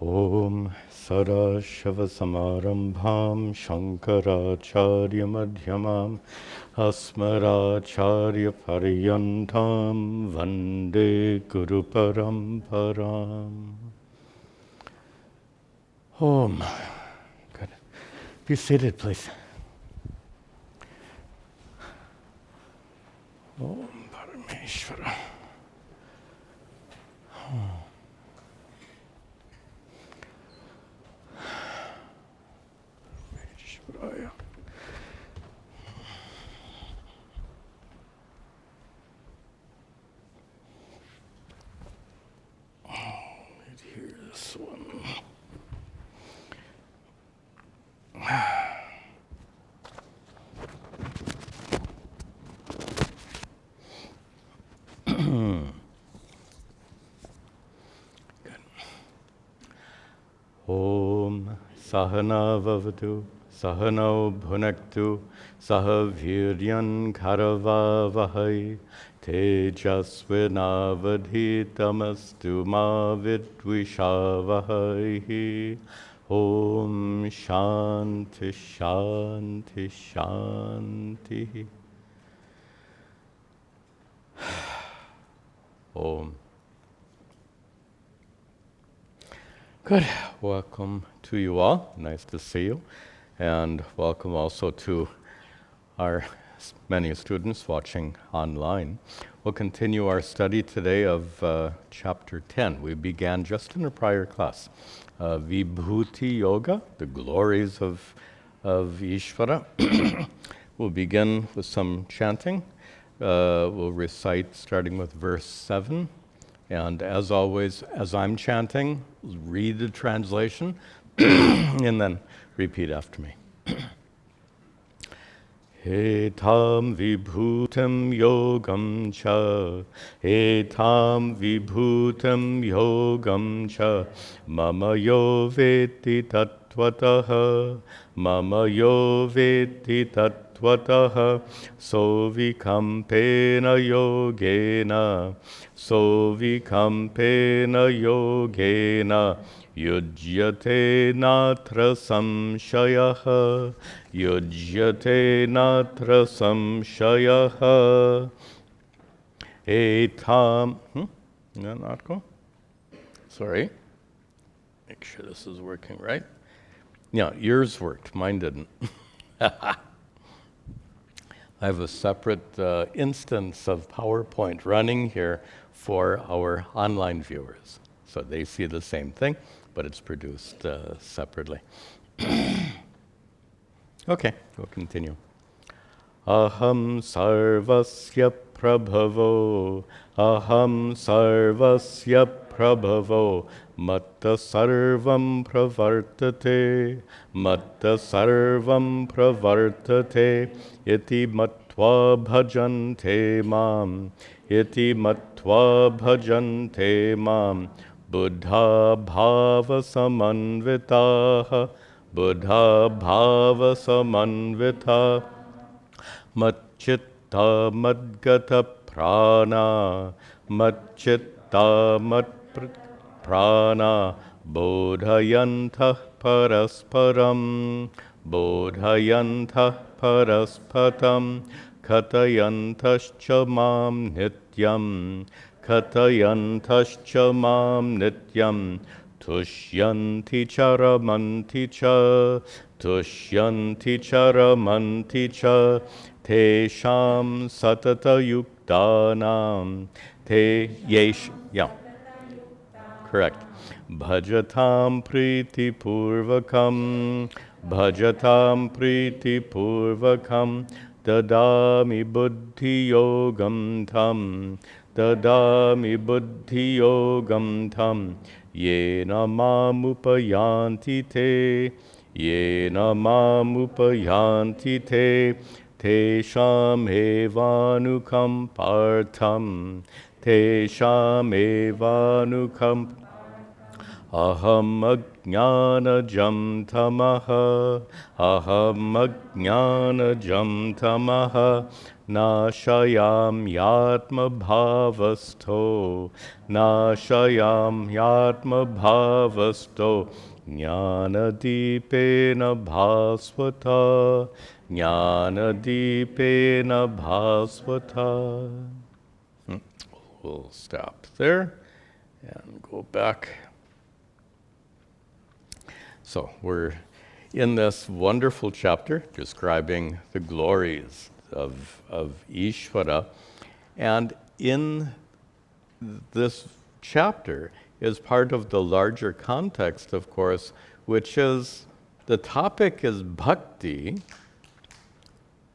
Om Sadashavasamarambham Shankaracharya Madhyamam Asmaracharya Paryantam Vande Guru Paramparam. Om. Good. Be seated, please. Om Parameshvara. Parameshvaraya. Here's one. Om Sahana Vavatu Sahano Bhunaktu Sahaviryan Karavavahai Tejasvinavadhitamastu ma vidvishavahai. Om Shanti Shanti Shanti. Om. Good. Welcome to you all. Nice to see you. And welcome also to our many students watching online. We'll continue our study today of Chapter 10. We began just in a prior class. Vibhuti Yoga, the glories of Ishvara. We'll begin with some chanting. We'll recite starting with verse 7. And as always, as I'm chanting, read the translation and then repeat after me. Etam vibhutam yogam cha, etam vibhutam yogam cha, mama yo veti tattvataha, mama yo veti tattvataha, so vikampena yogena, so vikampena yogena, yujyate natra samshayaha, yujyate natra samshayaha. Etam, no, not go. Sorry. Make sure this is working right. Yeah, yours worked, mine didn't. I have a separate instance of PowerPoint running here for our online viewers. So they see the same thing, but it's produced separately. Okay, we'll continue. Aham sarvasya prabhavo, aham sarvasya prabhavo, matta sarvam pravartate, matta sarvam pravartate, iti matva bhajante mam, iti matva bhajante mam, buddha bhava samanvitaha, buddha bhava samanvita, matchitta madgata prana, matchitta prana, bodhayantah parasparam, bodhayantah paraspatam, katayantascha mam nityam, katayantascha mam nityam, tushyanti charamanti cha, tushyanti charamanti cha, tesham satata yuktanam, te yesh, yeah, correct. Bhajatam priti purvakam, bhajatam priti purvakam, dadami buddhi yogam tam, dadami buddhi yogam tam, yena mamupayanti te, yena mamupayanti te, tesham evanukam partham, tesham evanukam. Aham ajnanajam tamaha, aham ajnanajam tamaha, Nashayam yatma bhavasto, nashayam yatma bhavasto, jnanadipena bhasvata, jnanadipena bhasvata. We'll stop there and go back. So we're in this wonderful chapter describing the glories of Ishvara. And in this chapter is part of the larger context, of course, which is the topic is bhakti,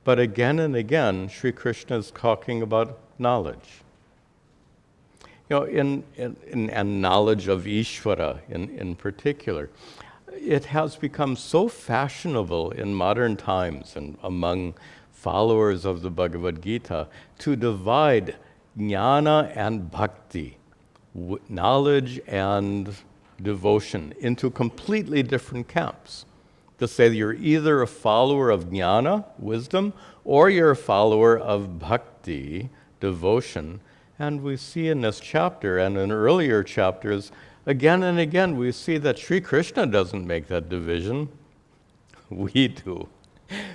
but again and again, Sri Krishna is talking about knowledge. You know, and knowledge of Ishvara in particular. It has become so fashionable in modern times and among followers of the Bhagavad Gita to divide jnana and bhakti, knowledge and devotion, into completely different camps. To say that you're either a follower of jnana, wisdom, or you're a follower of bhakti, devotion. And we see in this chapter and in earlier chapters, again and again, we see that Sri Krishna doesn't make that division. We do.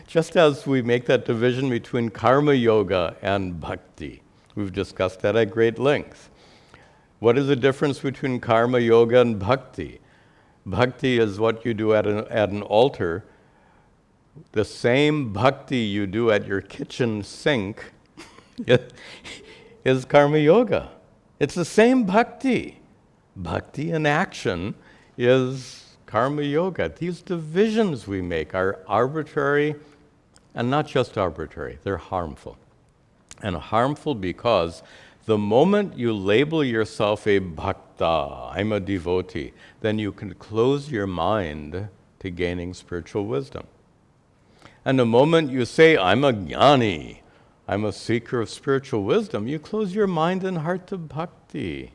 Just as we make that division between karma yoga and bhakti. We've discussed that at great length. What is the difference between karma yoga and bhakti? Bhakti is what you do at an altar. The same bhakti you do at your kitchen sink is karma yoga. It's the same bhakti. Bhakti in action is karma yoga. These divisions we make are arbitrary, and not just arbitrary, they're harmful. And harmful because the moment you label yourself a bhakta, I'm a devotee, then you can close your mind to gaining spiritual wisdom. And the moment you say, I'm a jnani, I'm a seeker of spiritual wisdom, you close your mind and heart to bhakti.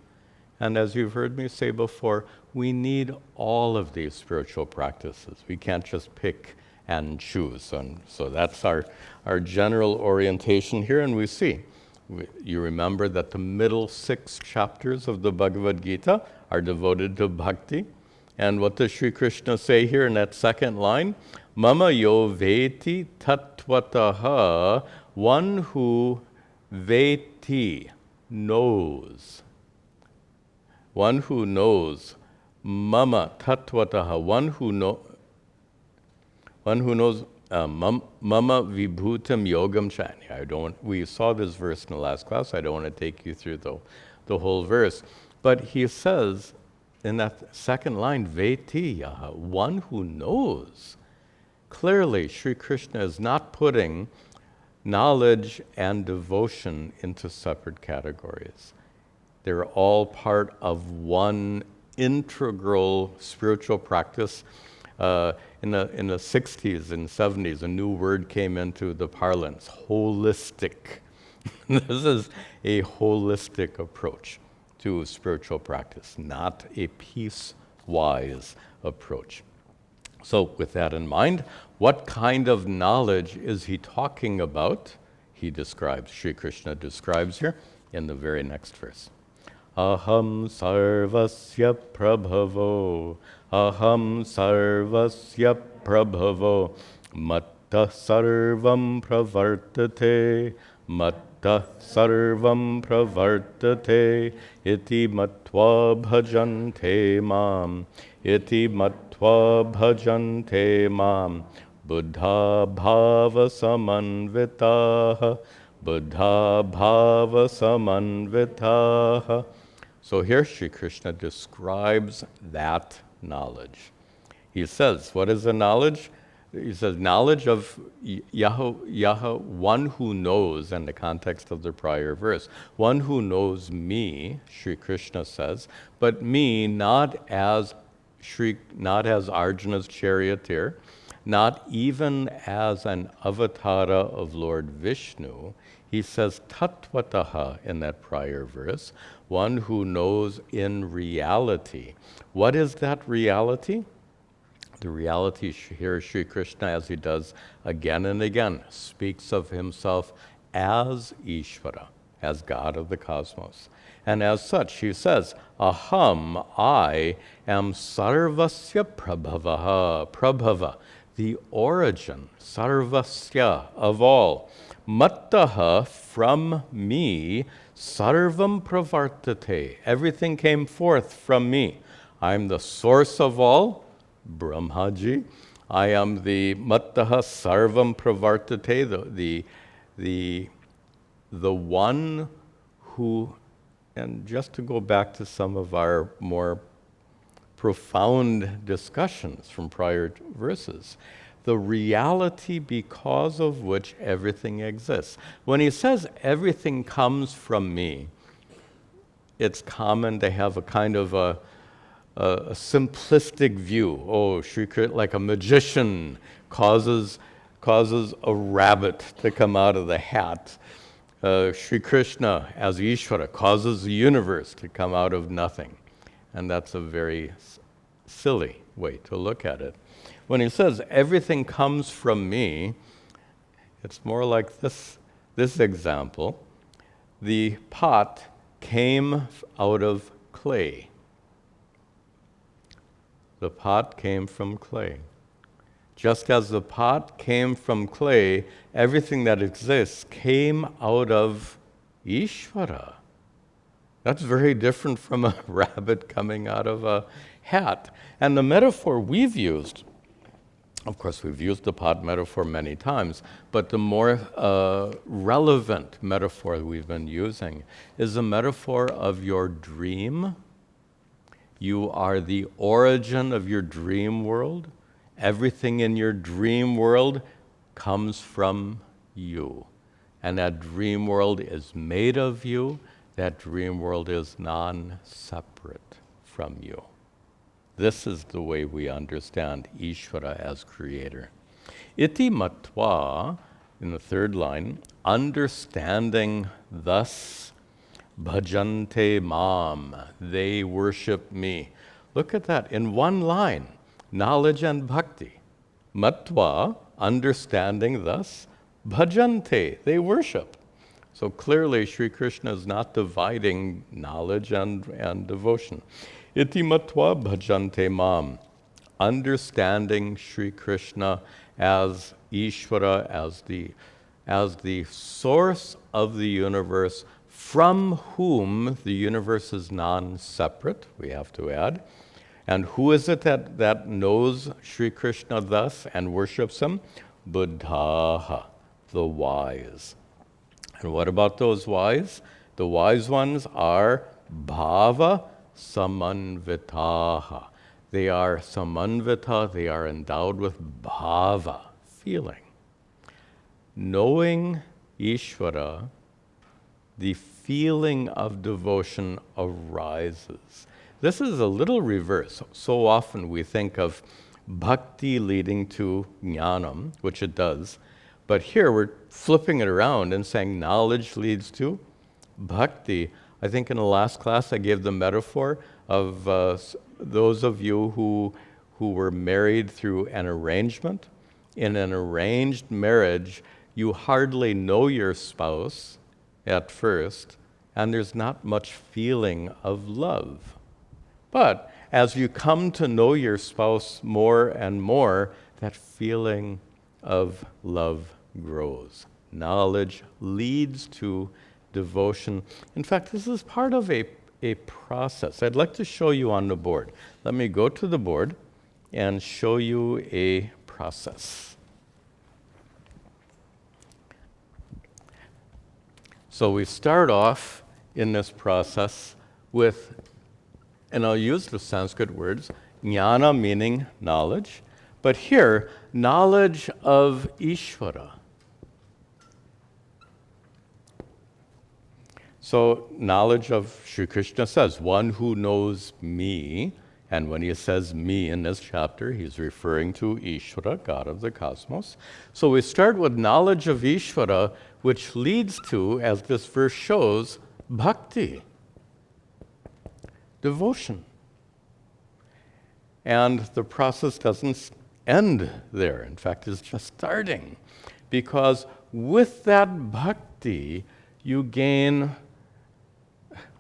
And as you've heard me say before, we need all of these spiritual practices. We can't just pick and choose. And so that's our general orientation here. And we see, you remember that the middle 6 chapters of the Bhagavad Gita are devoted to bhakti. And what does Sri Krishna say here in that second line? Mama yo veti tattvataha, one who veti, knows. One who knows, mama tattvataha, one who knows, mama vibhutam yogam chani. We saw this verse in the last class. I don't want to take you through the whole verse. But he says in that second line, vetiyaha, one who knows. Clearly, Sri Krishna is not putting knowledge and devotion into separate categories. They're all part of one integral spiritual practice. In the 60s and 70s, a new word came into the parlance, holistic. This is a holistic approach to spiritual practice, not a piecewise approach. So with that in mind, what kind of knowledge is he talking about? Sri Krishna describes here in the very next verse. Aham sarvasya prabhavo, aham sarvasya prabhavo, matta sarvam pravartate, matta sarvam pravartate, iti matva bhajante mam, iti matva bhajante mam, buddha bhava samanvitaha, buddha bhava samanvitaha. So here Sri Krishna describes that knowledge. He says, what is the knowledge? He says, knowledge of Yahweh, one who knows, in the context of the prior verse, one who knows me, Sri Krishna says, but me not as Arjuna's charioteer, not even as an avatara of Lord Vishnu. He says tattvataha in that prior verse, one who knows in reality. What is that reality? The reality here, Sri Krishna, as he does again and again, speaks of himself as Ishvara, as God of the cosmos. And as such, he says, Aham, I am Sarvasya Prabhavaha, Prabhava, the origin, Sarvasya, of all. Mattaha, from me, Sarvam Pravartate, everything came forth from me. I'm the source of all, Brahmaji. I am the Mattaha Sarvam Pravartate, the one who, and just to go back to some of our more profound discussions from prior verses, the reality because of which everything exists. When he says everything comes from me, it's common to have a kind of a simplistic view. Oh, Sri Krishna, like a magician, causes a rabbit to come out of the hat. Sri Krishna, as Ishvara, causes the universe to come out of nothing. And that's a very silly way to look at it. When he says everything comes from me, it's more like this example. The pot came out of clay. The pot came from clay. Just as the pot came from clay, everything that exists came out of Ishvara. That's very different from a rabbit coming out of a hat. And the metaphor we've used, of course, we've used the pot metaphor many times, but the more relevant metaphor we've been using is the metaphor of your dream. You are the origin of your dream world. Everything in your dream world comes from you. And that dream world is made of you. That dream world is non-separate from you. This is the way we understand Ishvara as creator. Iti matva, in the third line, understanding thus, bhajante mam, they worship me. Look at that, in one line, knowledge and bhakti. Matva, understanding thus, bhajante, they worship. So clearly, Sri Krishna is not dividing knowledge and devotion. Iti matva bhajante mam, understanding Sri Krishna as Ishvara, as the source of the universe, from whom the universe is non-separate, we have to add. And who is it that knows Sri Krishna thus and worships him? Buddhaha, the wise. And what about those wise? The wise ones are bhava samanvitaha. They are samanvita, they are endowed with bhava, feeling. Knowing Ishvara, the feeling of devotion arises. This is a little reverse. So often we think of bhakti leading to jnanam, which it does. But here we're flipping it around and saying knowledge leads to bhakti. I think in the last class I gave the metaphor of those of you who were married through an arrangement. In an arranged marriage, you hardly know your spouse at first, and there's not much feeling of love. But as you come to know your spouse more and more, that feeling of love grows. Knowledge leads to devotion. In fact, this is part of a process. I'd like to show you on the board. Let me go to the board and show you a process. So we start off in this process with, and I'll use the Sanskrit words, jnana meaning knowledge, but here, knowledge of Ishvara. So knowledge of, Sri Krishna says, one who knows me, and when he says me in this chapter, he's referring to Ishvara, God of the cosmos. So we start with knowledge of Ishvara, which leads to, as this verse shows, bhakti, devotion. And the process doesn't end there. In fact, it's just starting. Because with that bhakti, bhakti, you gain,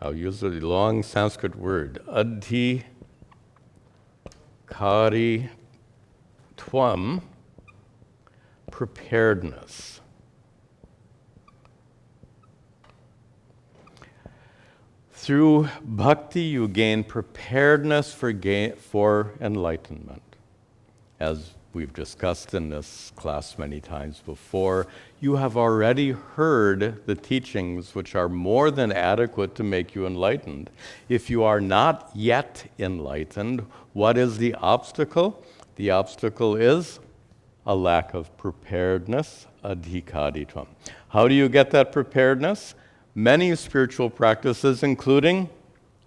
I'll use a long Sanskrit word, adhikari tvam, preparedness. Through bhakti, you gain preparedness for enlightenment. As we've discussed in this class many times before, you have already heard the teachings which are more than adequate to make you enlightened. If you are not yet enlightened, what is the obstacle? The obstacle is a lack of preparedness, adhikaditvam. How do you get that preparedness? Many spiritual practices, including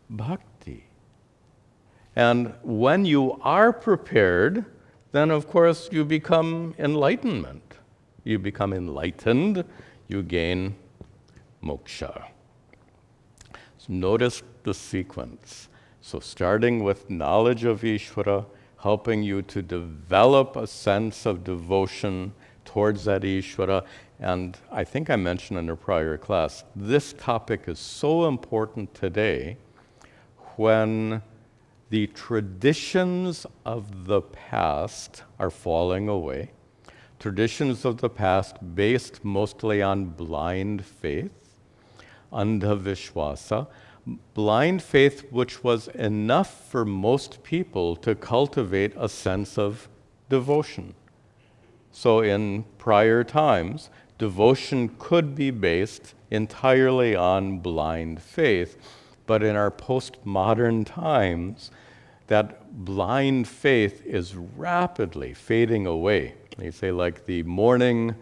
bhakti. And when you are prepared, then of course you become enlightenment. You become enlightened, you gain moksha. So notice the sequence. So starting with knowledge of Ishvara, helping you to develop a sense of devotion towards that Ishvara. And I think I mentioned in a prior class, this topic is so important today when the traditions of the past are falling away. Traditions of the past based mostly on blind faith, andhavishwasa, blind faith which was enough for most people to cultivate a sense of devotion. So in prior times, devotion could be based entirely on blind faith, but in our postmodern times, that blind faith is rapidly fading away. They say like the morning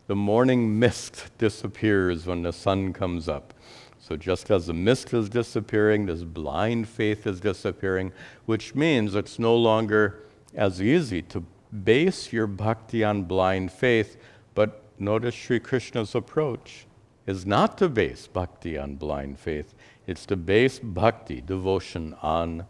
mist disappears when the sun comes up. So just as the mist is disappearing, this blind faith is disappearing, which means it's no longer as easy to base your bhakti on blind faith. But notice Sri Krishna's approach is not to base bhakti on blind faith. It's to base bhakti, devotion, on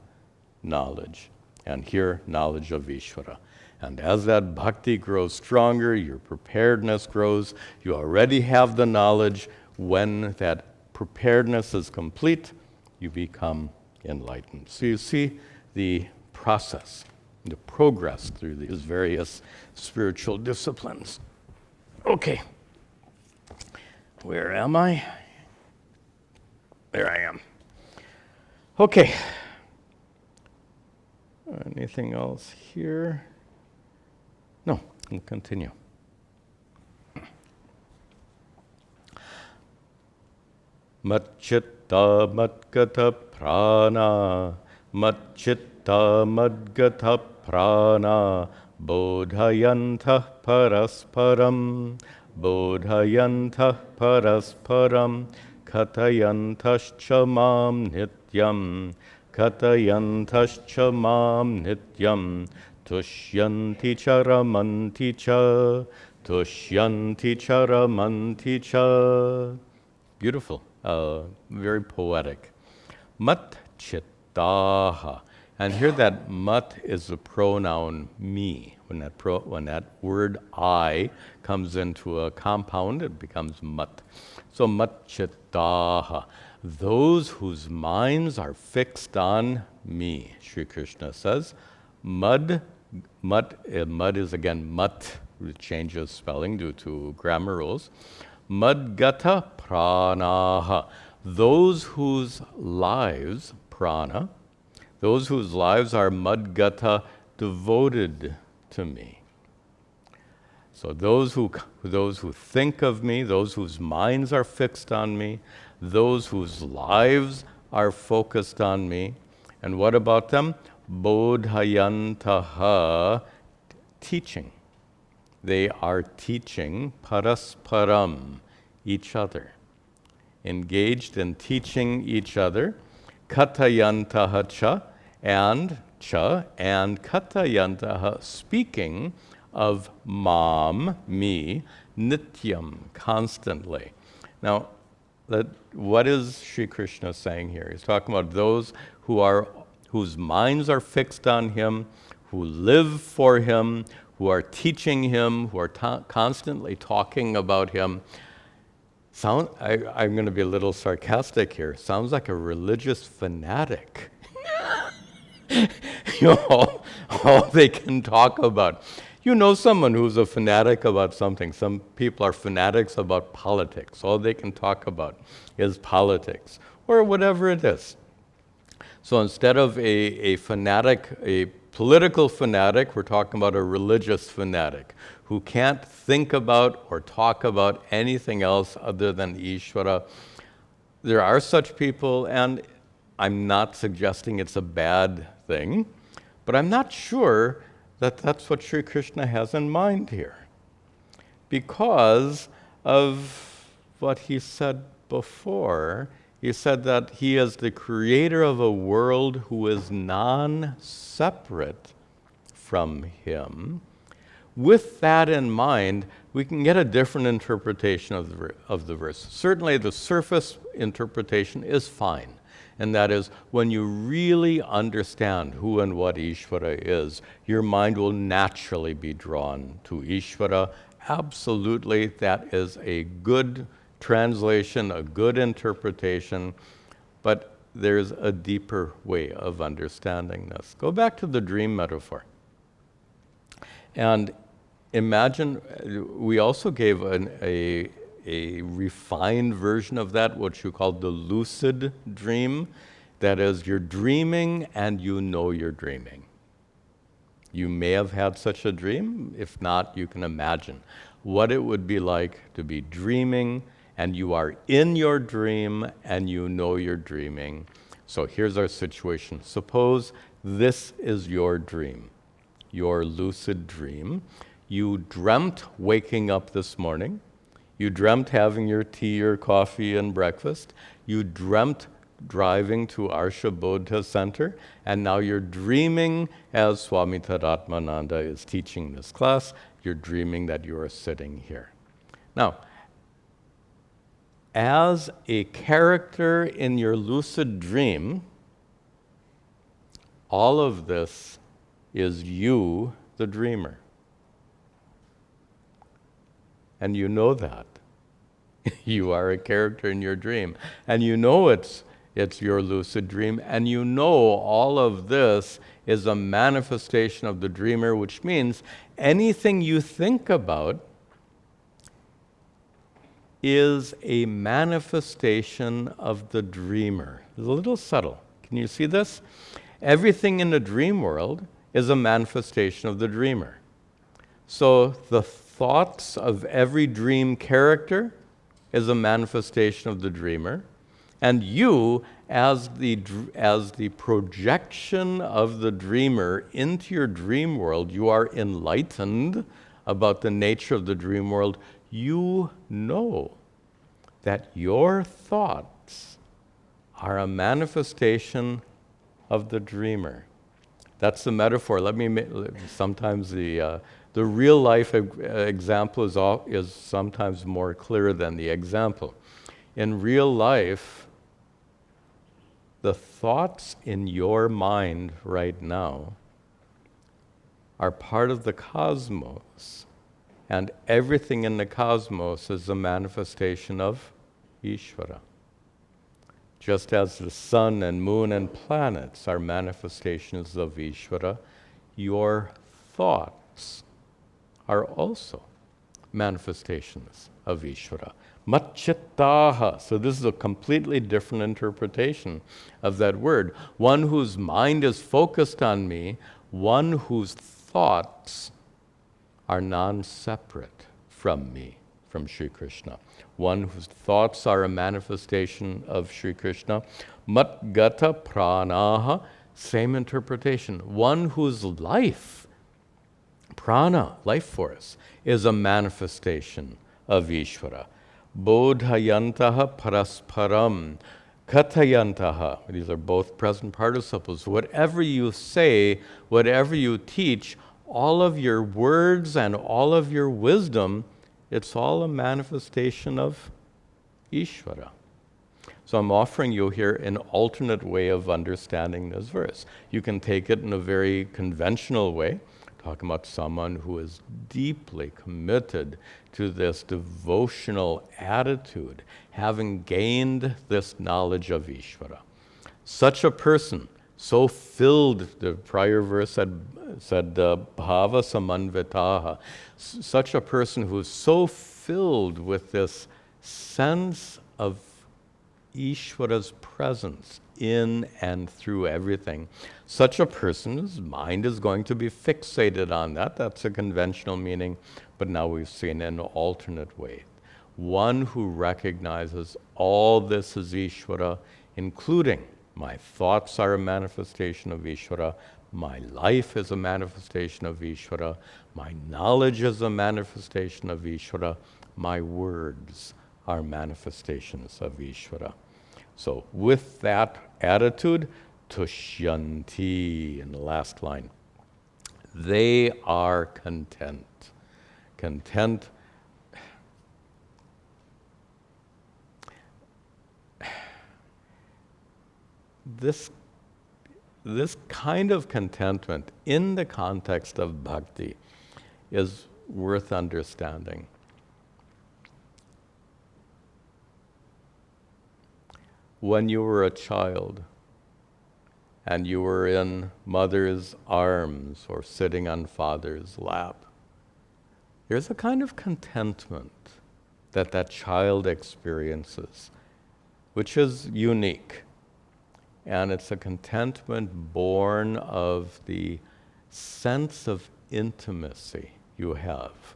knowledge. And here, knowledge of Ishvara. And as that bhakti grows stronger, your preparedness grows. You already have the knowledge. When that preparedness is complete, you become enlightened. So you see the process, the progress through these various spiritual disciplines. Okay. Where am I? There I am. Okay. Anything else here? No, we'll continue. Matchitta madgata prana, matchitta madgata prana, bodhayantah parasparam, bodhayantah parasparam, katayantascha mam nityam, katayantascha mam nityam, tushyanti charamanti cha, tushyanti charamanti cha. Beautiful, very poetic. Mat chittaha. And here that mat is the pronoun me. When that word I comes into a compound, it becomes mat. So mat chittaha. Those whose minds are fixed on me, Sri Krishna says. Mud is again mat, it changes spelling due to grammar rules. Madgata pranaha. Those whose lives, prana, those whose lives are madgata, devoted to me. So those who think of me, those whose minds are fixed on me, those whose lives are focused on me. And what about them? Bodhayantaha, teaching. They are teaching parasparam, each other. Engaged in teaching each other. Katayantaha cha, and katayantaha, speaking of mam, me, nityam, constantly. Now, what is Sri Krishna saying here? He's talking about those whose minds are fixed on him, who live for him, who are teaching him, who are constantly talking about him. I'm going to be a little sarcastic here. Sounds like a religious fanatic. All they can talk about. You know someone who's a fanatic about something. Some people are fanatics about politics. All they can talk about is politics, or whatever it is. So instead of a fanatic, a political fanatic, we're talking about a religious fanatic who can't think about or talk about anything else other than Ishvara. There are such people, and I'm not suggesting it's a bad thing, but I'm not sure that that's what Sri Krishna has in mind here, because of what he said before. He said that he is the creator of a world who is non-separate from him. With that in mind, we can get a different interpretation of the verse. Certainly the surface interpretation is fine, and that is when you really understand who and what Ishvara is, your mind will naturally be drawn to Ishvara. Absolutely, that is a good translation, a good interpretation, but there's a deeper way of understanding this. Go back to the dream metaphor. And imagine, we also gave a refined version of that, what you call the lucid dream. That is, you're dreaming and you know you're dreaming. You may have had such a dream. If not, you can imagine what it would be like to be dreaming, and you are in your dream and you know you're dreaming. So here's our situation. Suppose this is your dream, your lucid dream. You dreamt waking up this morning. You dreamt having your tea or coffee and breakfast. You dreamt driving to Arsha Bodha Center, and now you're dreaming as Swami Tadatmananda is teaching this class. You're dreaming that you are sitting here. Now, as a character in your lucid dream, all of this is you, the dreamer. And you know that. You are a character in your dream. And you know it's your lucid dream. And you know all of this is a manifestation of the dreamer, which means anything you think about is a manifestation of the dreamer. It's a little subtle. Can you see this? Everything in the dream world is a manifestation of the dreamer. So the thoughts of every dream character is a manifestation of the dreamer. And you, as the projection of the dreamer into your dream world, you are enlightened about the nature of the dream world. You know that your thoughts are a manifestation of the dreamer. That's the metaphor. Sometimes the real life example is sometimes more clear than the example. In real life, the thoughts in your mind right now are part of the cosmos, and everything in the cosmos is a manifestation of Ishvara. Just as the sun and moon and planets are manifestations of Ishvara, your thoughts are also manifestations of Ishvara. Mat-chittaha. So this is a completely different interpretation of that word. One whose mind is focused on me, one whose thoughts are non-separate from me, from Sri Krishna. One whose thoughts are a manifestation of Sri Krishna. Mat-gata pranaha. Same interpretation. One whose life, prana, life force, is a manifestation of Ishvara. Bodhayantaha parasparam kathayantaha. These are both present participles. Whatever you say, whatever you teach, all of your words and all of your wisdom, it's all a manifestation of Ishvara. So I'm offering you here an alternate way of understanding this verse. You can take it in a very conventional way, talking about someone who is deeply committed to this devotional attitude, having gained this knowledge of Ishvara. Such a person, so filled, the prior verse said bhava samanvitaha, such a person who is so filled with this sense of Ishvara's presence in and through everything. Such a person's mind is going to be fixated on that. That's a conventional meaning, but now we've seen an alternate way. One who recognizes all this is Ishvara, including my thoughts are a manifestation of Ishvara, my life is a manifestation of Ishvara, my knowledge is a manifestation of Ishvara, my words are manifestations of Ishvara. So with that attitude, tushyanti, in the last line, they are content. Content. This kind of contentment in the context of bhakti is worth understanding. When you were a child and you were in mother's arms or sitting on father's lap, there's a kind of contentment that child experiences, which is unique. And it's a contentment born of the sense of intimacy you have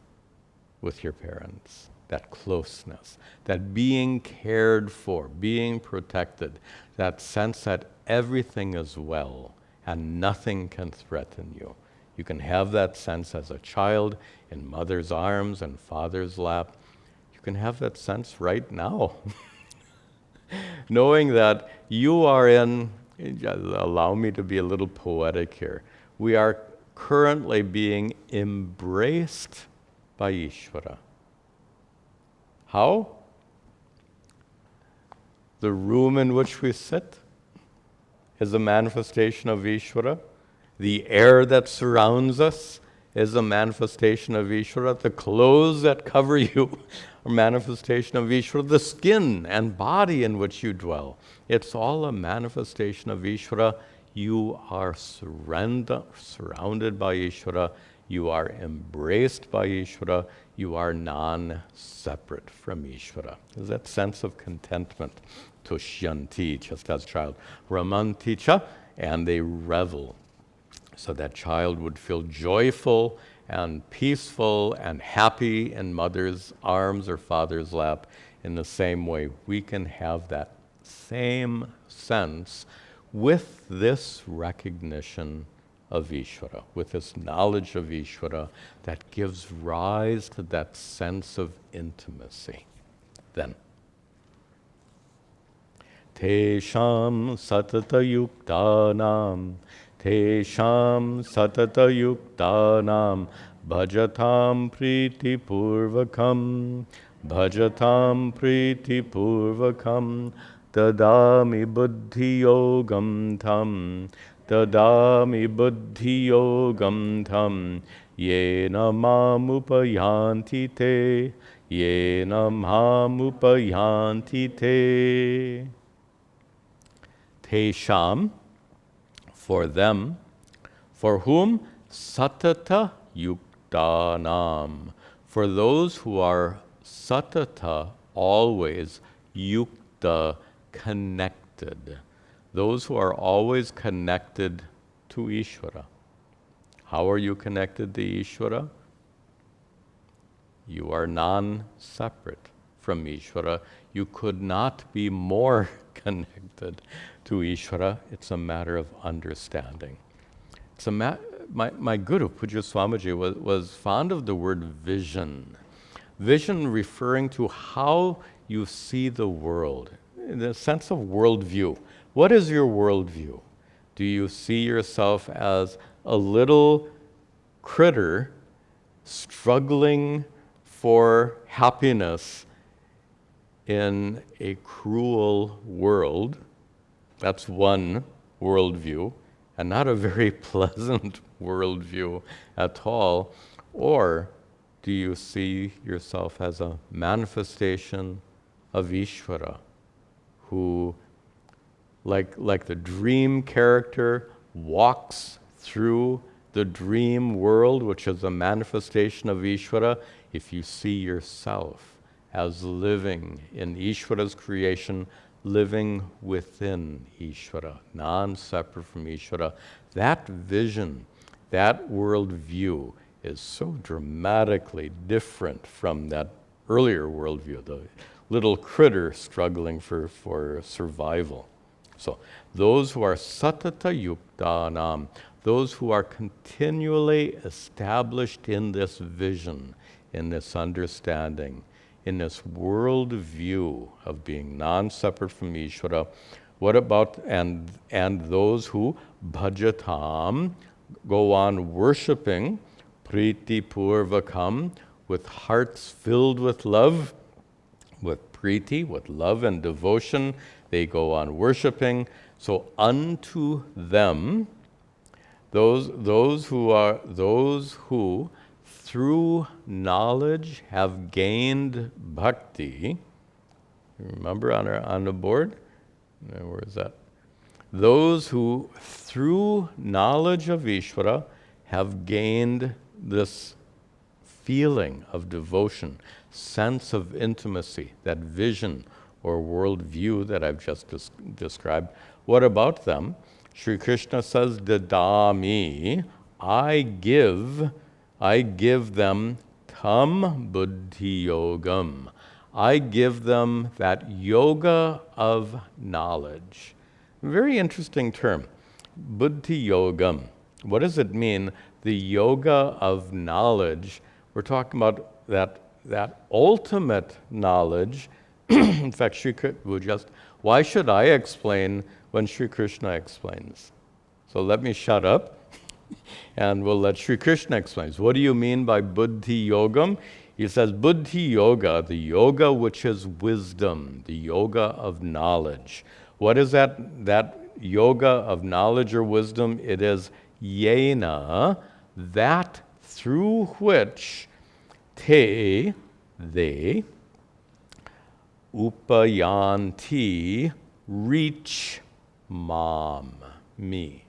with your parents, that closeness, that being cared for, being protected, that sense that everything is well and nothing can threaten you. You can have that sense as a child in mother's arms and father's lap. You can have that sense right now. Knowing that you are in, allow me to be a little poetic here, we are currently being embraced by Ishvara. How? The room in which we sit is a manifestation of Ishvara. The air that surrounds us is a manifestation of Ishvara. The clothes that cover you are a manifestation of Ishvara. The skin and body in which you dwell, it's all a manifestation of Ishvara. You are surrounded by Ishvara. You are embraced by Ishvara. You are non-separate from Ishvara. There's that sense of contentment. Tushyanti, just as a child. Ramanticha, and they revel. So that child would feel joyful and peaceful and happy in mother's arms or father's lap. In the same way, we can have that same sense with this recognition of Ishvara, with this knowledge of Ishvara that gives rise to that sense of intimacy. Then, Tesham satata yuktanam, Tesham satata yuktanam, bhajatam priti purvakam, bhajatam priti purvakam, tadami buddhi yogam tam, tadami buddhi yogam tam, yena mamupayanti te, yena mamupayanti te. Tesham, for them, for whom? Satata yuktanam, for those who are satata, always, yukta, connected, those who are always connected to Ishvara. How are you connected to Ishvara? You are non-separate from Ishvara. You could not be more connected to Ishvara. It's a matter of understanding. It's my Guru, Pujya Swamiji, was fond of the word vision. Vision referring to how you see the world, in the sense of worldview. What is your worldview? Do you see yourself as a little critter struggling for happiness in a cruel world? That's one worldview. and not a very pleasant worldview at all? Or do you see yourself as a manifestation of Ishvara, who, like the dream character, walks through the dream world, which is a manifestation of Ishvara? If you see yourself as living in Ishvara's creation, living within Ishvara, non-separate from Ishvara, that vision, that worldview is so dramatically different from that earlier worldview, the little critter struggling for survival. So those who are satata yuktanam, those who are continually established in this vision, in this understanding, in this world view of being non-separate from Ishvara. What about, and those who bhajatam, go on worshiping, priti purvakam, with hearts filled with love, with priti, with love and devotion, they go on worshiping. So unto them, those who through knowledge have gained bhakti. Remember on the board? Where is that? Those who through knowledge of Ishvara have gained this feeling of devotion, sense of intimacy, that vision or worldview that I've just described. What about them? Sri Krishna says, Dadami, I give them tam buddhi yogam. I give them that yoga of knowledge. Very interesting term, buddhi yogam. What does it mean, the yoga of knowledge? We're talking about that ultimate knowledge. In fact, why should I explain when Sri Krishna explains? So let me shut up. And we'll let Sri Krishna explain. What do you mean by buddhi yogam? He says buddhi yoga, the yoga which is wisdom, the yoga of knowledge. What is that yoga of knowledge or wisdom? It is yena, that through which they, upayanti, reach mam, me.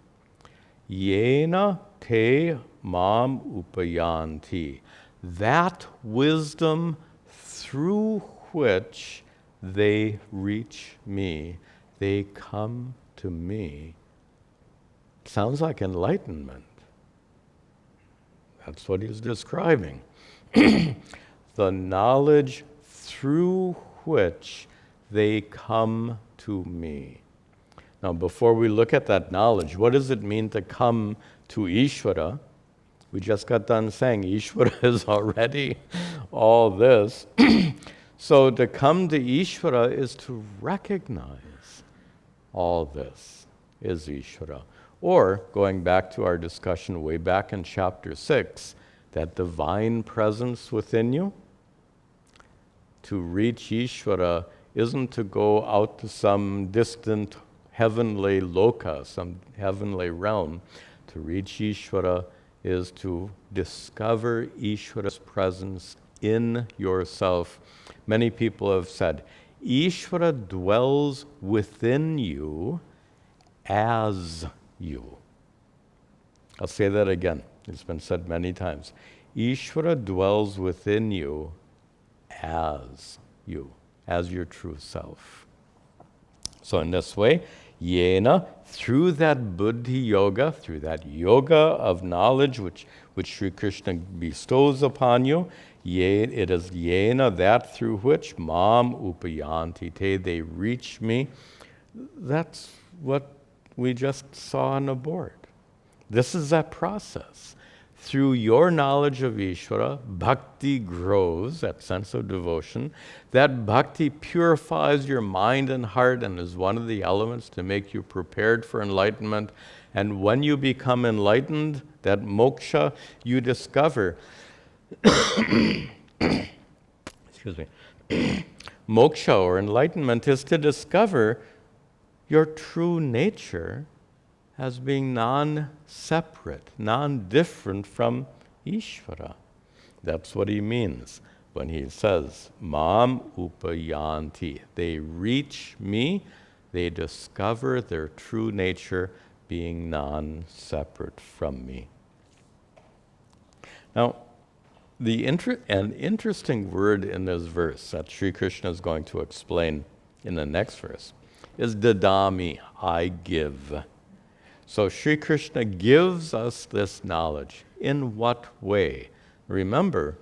Yena te mam upayanti. That wisdom through which they reach me, they come to me. Sounds like enlightenment. That's what he's describing. The knowledge through which they come to me. Now, before we look at that knowledge, what does it mean to come to Ishvara? We just got done saying Ishvara is already all this. So to come to Ishvara is to recognize all this is Ishvara. Or, going back to our discussion way back in chapter 6, that divine presence within you, to reach Ishvara isn't to go out to some distant heavenly loka, some heavenly realm. To reach Ishvara is to discover Ishvara's presence in yourself. Many people have said, Ishvara dwells within you as you. I'll say that again. It's been said many times. Ishvara dwells within you, as your true self. So in this way, yena, through that buddhi yoga, through that yoga of knowledge which Sri Krishna bestows upon you, it is yena, that through which mam upayanti te, they reach me. That's what we just saw on the board. This is that process. Through your knowledge of Ishvara, bhakti grows, that sense of devotion. That bhakti purifies your mind and heart and is one of the elements to make you prepared for enlightenment. And when you become enlightened, that moksha, you discover, excuse me, moksha or enlightenment is to discover your true nature as being non-separate, non-different from Ishvara. That's what he means when he says, Mam upayanti. They reach me, they discover their true nature being non-separate from me. Now, an interesting word in this verse that Sri Krishna is going to explain in the next verse is dadami, I give. So Sri Krishna gives us this knowledge. In what way? Remember,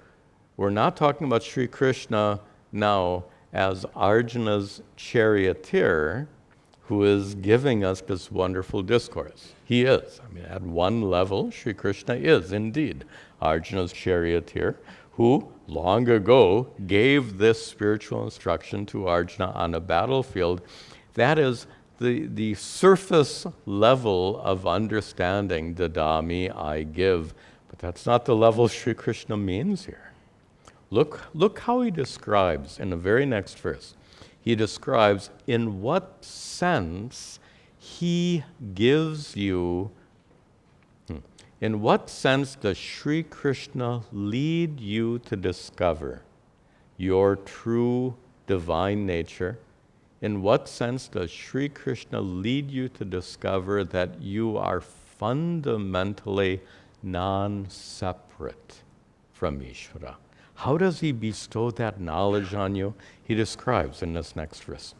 we're not talking about Sri Krishna now as Arjuna's charioteer who is giving us this wonderful discourse. He is. I mean, at one level, Sri Krishna is indeed Arjuna's charioteer who long ago gave this spiritual instruction to Arjuna on a battlefield. That is the surface level of understanding, dadami, I give. But that's not the level Sri Krishna means here. Look how he describes in the very next verse. He describes in what sense he gives you. In what sense does Sri Krishna lead you to discover your true divine nature? In what sense does Sri Krishna lead you to discover that you are fundamentally non-separate from Ishvara? How does he bestow that knowledge on you? He describes in this next verse.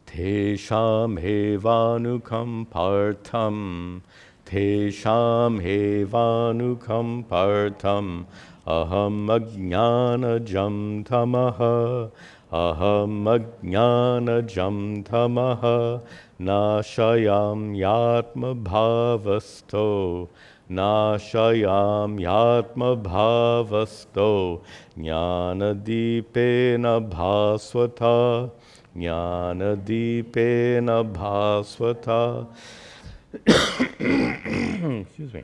Tesham hevanukam partam, tesham hevanukam partam, aham ajnanajam tamaha, aham ajnanajam tamaha, nashayam yatma bhavasto, nashayam yatma bhavasto, jnanadipena bhasvata, jnanadipena bhasvata. Excuse me.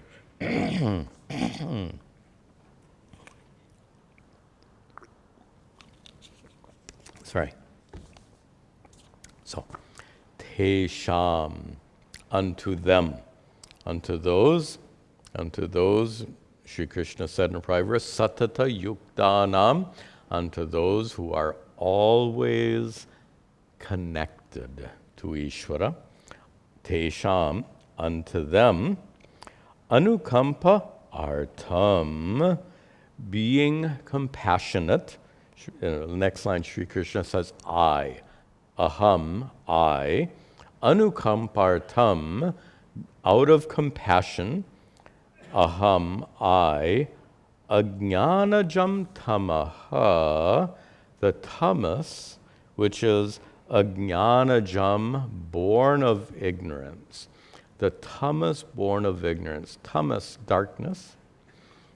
Sorry. So, tesham, unto them, unto those, Sri Krishna said in the prior verse, satata yuktanam, unto those who are always connected to Ishvara. Tesham, unto them, anukampa artam, being compassionate. Next line, Sri Krishna says, I, aham, I, anukampartam, out of compassion, aham, I, ajnanajam tamaha, the tamas, which is ajnanajam, born of ignorance. The tamas born of ignorance. Tamas, darkness.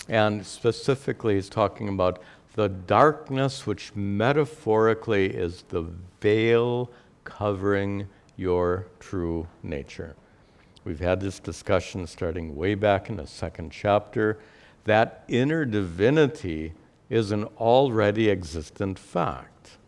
And specifically, he's talking about the darkness which metaphorically is the veil covering your true nature. We've had this discussion starting way back in the second chapter. That inner divinity is an already existent fact.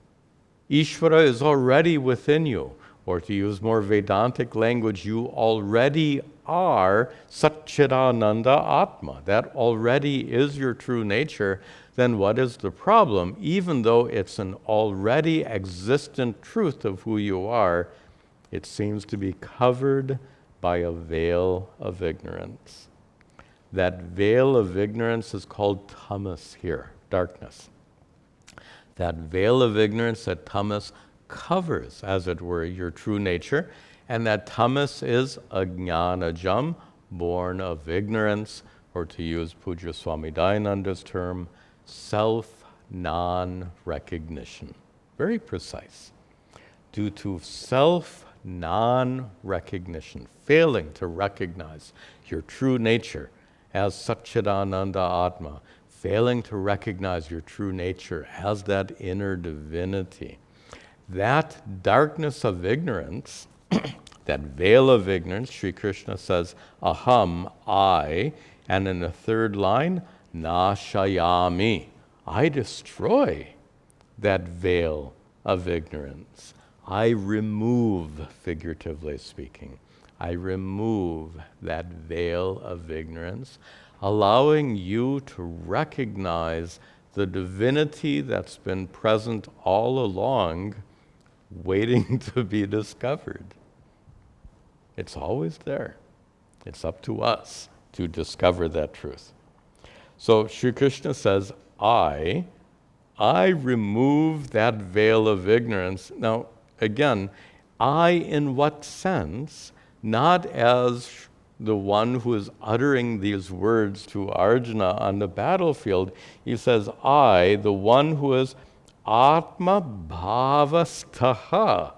Ishvara is already within you. Or to use more Vedantic language, you already are Ch.10 Atma. That already is your true nature. Then what is the problem? Even though it's an already existent truth of who you are, it seems to be covered by a veil of ignorance. That veil of ignorance is called tamas here, darkness. That veil of ignorance, that tamas, covers, as it were, your true nature, and that tamas is ajnanajam, born of ignorance, or to use Pujya Swami Dayananda's term, self-non-recognition. Very precise. Due to self-non-recognition, failing to recognize your true nature as Satchidananda Atma, failing to recognize your true nature as that inner divinity, that darkness of ignorance, that veil of ignorance, Sri Krishna says, aham, I, and in the third line, nashayami, I destroy that veil of ignorance. I remove, figuratively speaking, I remove that veil of ignorance, allowing you to recognize the divinity that's been present all along, waiting to be discovered. It's always there. It's up to us to discover that truth. So Sri Krishna says, I remove that veil of ignorance. Now, again, I in what sense? Not as the one who is uttering these words to Arjuna on the battlefield. He says, I, the one who is Atma Bhavastaha.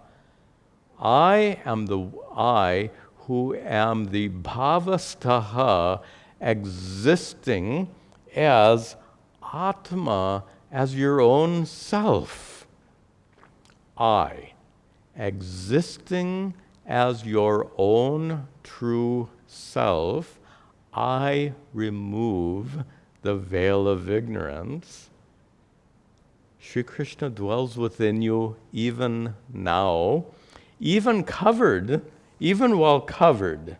I am the I who am the Bhavastaha, existing as Atma, as your own self. I, existing as your own true self, I remove the veil of ignorance. Sri Krishna dwells within you even now, even while covered,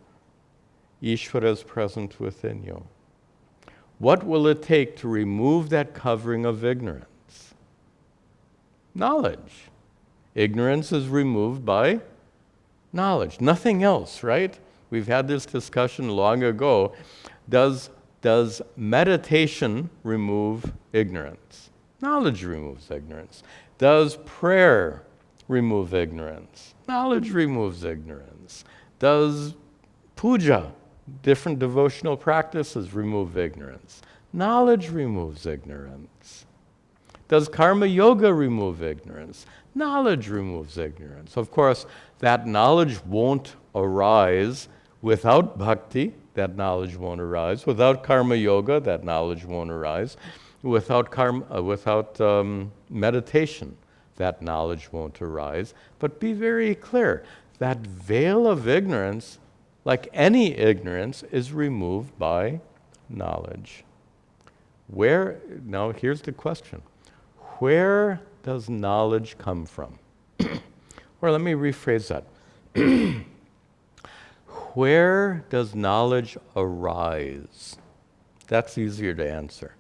Ishvara is present within you. What will it take to remove that covering of ignorance? Knowledge. Ignorance is removed by knowledge. Nothing else, right? We've had this discussion long ago. Does meditation remove ignorance? Knowledge removes ignorance. Does prayer remove ignorance? Knowledge removes ignorance. Does puja, different devotional practices, remove ignorance? Knowledge removes ignorance. Does karma yoga remove ignorance? Knowledge removes ignorance. Of course, that knowledge won't arise without bhakti. That knowledge won't arise. Without karma yoga, that knowledge won't arise. Without meditation, that knowledge won't arise. But be very clear, that veil of ignorance, like any ignorance, is removed by knowledge. Now here's the question. Where does knowledge come from? Or let me rephrase that. Where does knowledge arise? That's easier to answer.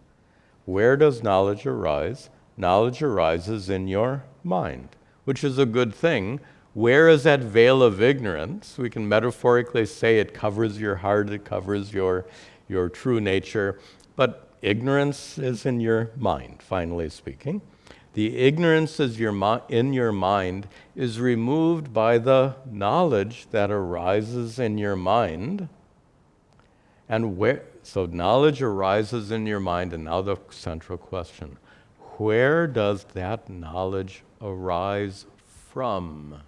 Where does knowledge arise? Knowledge arises in your mind, which is a good thing. Where is that veil of ignorance? We can metaphorically say it covers your heart, it covers your true nature, but ignorance is in your mind, finally speaking. The ignorance is in your mind is removed by the knowledge that arises in your mind. So knowledge arises in your mind, and now the central question. Where does that knowledge arise from?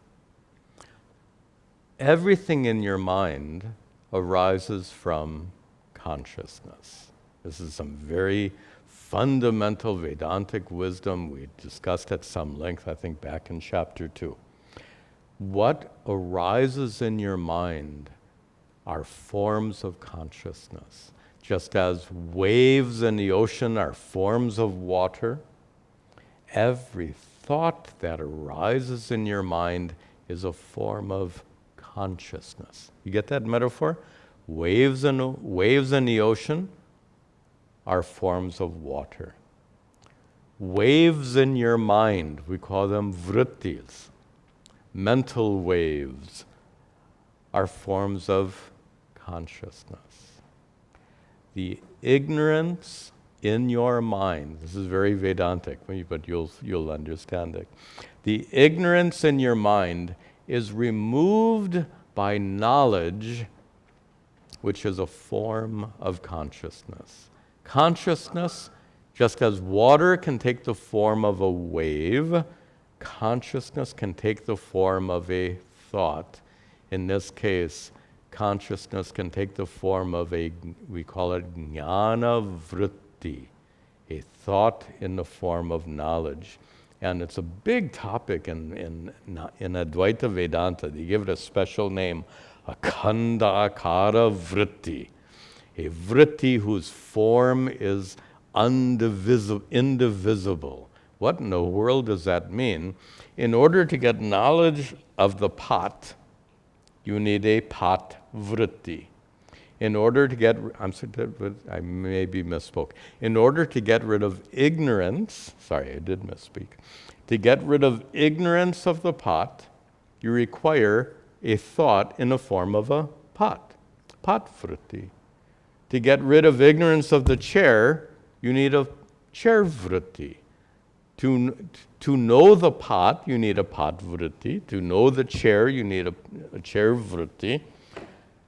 Everything in your mind arises from consciousness. This is some very fundamental Vedantic wisdom. We discussed at some length, I think, back in chapter 2. What arises in your mind are forms of consciousness. Just as waves in the ocean are forms of water, every thought that arises in your mind is a form of consciousness. You get that metaphor? Waves in the ocean are forms of water. Waves in your mind, we call them vrittis. Mental waves are forms of consciousness. The ignorance in your mind, this is very Vedantic, but you'll understand it. The ignorance in your mind is removed by knowledge, which is a form of consciousness. Consciousness, just as water can take the form of a wave, consciousness can take the form of a thought. In this case, consciousness can take the form of we call it jnana vritti, a thought in the form of knowledge. And it's a big topic in Advaita Vedanta. They give it a special name, akhanda akara vritti, a vritti whose form is indivisible, What in the world does that mean? In order to get knowledge of the pot, you need a pot vritti. In order to get, I maybe misspoke. In order to get rid of ignorance, sorry, I did misspeak. To get rid of ignorance of the pot, you require a thought in the form of a pot vritti. To get rid of ignorance of the chair, you need a chair vritti. To know the pot, you need a pot vritti. To know the chair, you need a chair vritti.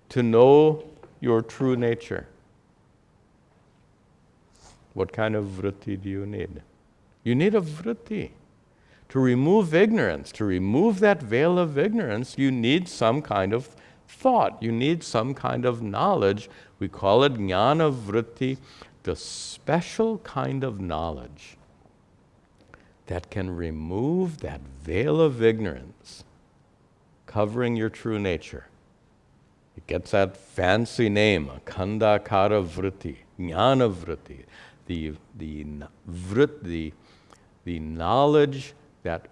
To know your true nature, what kind of vritti do you need? You need a vritti. To remove ignorance, to remove that veil of ignorance, you need some kind of thought. You need some kind of knowledge. We call it jnana vritti, the special kind of knowledge that can remove that veil of ignorance covering your true nature. It gets that fancy name, khandakara vritti, jnana vritti, the knowledge that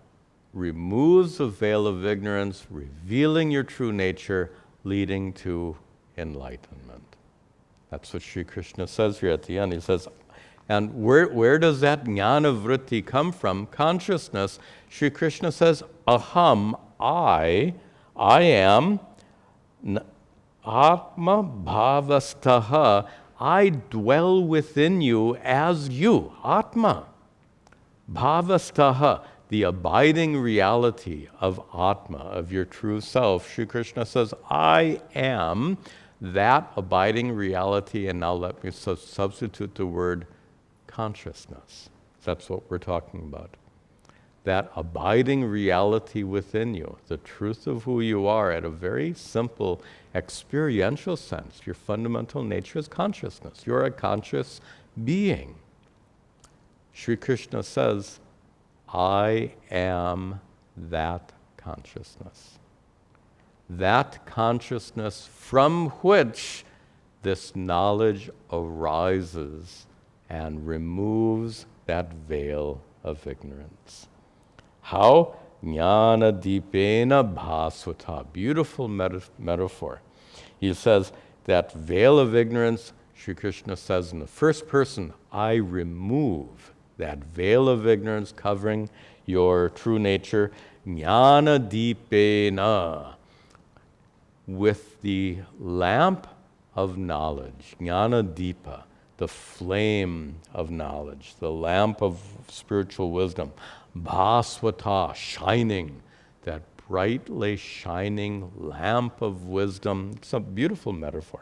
removes the veil of ignorance, revealing your true nature, leading to enlightenment. That's what Sri Krishna says here at the end. He says, and where does that jnana vritti come from? Consciousness. Sri Krishna says, aham, I am, atma bhavastaha, I dwell within you as you, atma. Bhavastaha, the abiding reality of atma, of your true self. Sri Krishna says, I am that abiding reality, and now let me substitute the word consciousness. That's what we're talking about. That abiding reality within you, the truth of who you are at a very simple experiential sense. Your fundamental nature is consciousness. You're a conscious being. Sri Krishna says, I am that consciousness. That consciousness from which this knowledge arises and removes that veil of ignorance. How? Jnana dipena bhasvata. Beautiful metaphor. He says that veil of ignorance, Sri Krishna says in the first person, I remove that veil of ignorance covering your true nature. Jnana dipena. With the lamp of knowledge, jnana dipa, the flame of knowledge, the lamp of spiritual wisdom, bhasvata, shining, that brightly shining lamp of wisdom. It's a beautiful metaphor.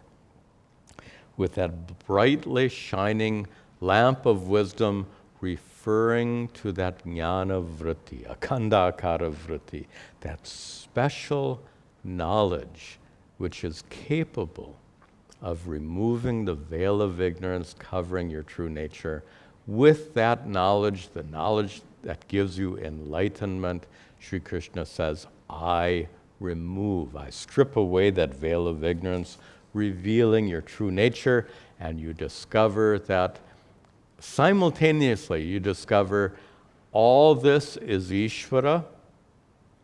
With that brightly shining lamp of wisdom referring to that jnana vritti, akhandakara vritti, that special knowledge which is capable of removing the veil of ignorance covering your true nature. With that knowledge, the knowledge that gives you enlightenment, Sri Krishna says, I remove, I strip away that veil of ignorance, revealing your true nature, and you discover that simultaneously you discover all this is Ishvara,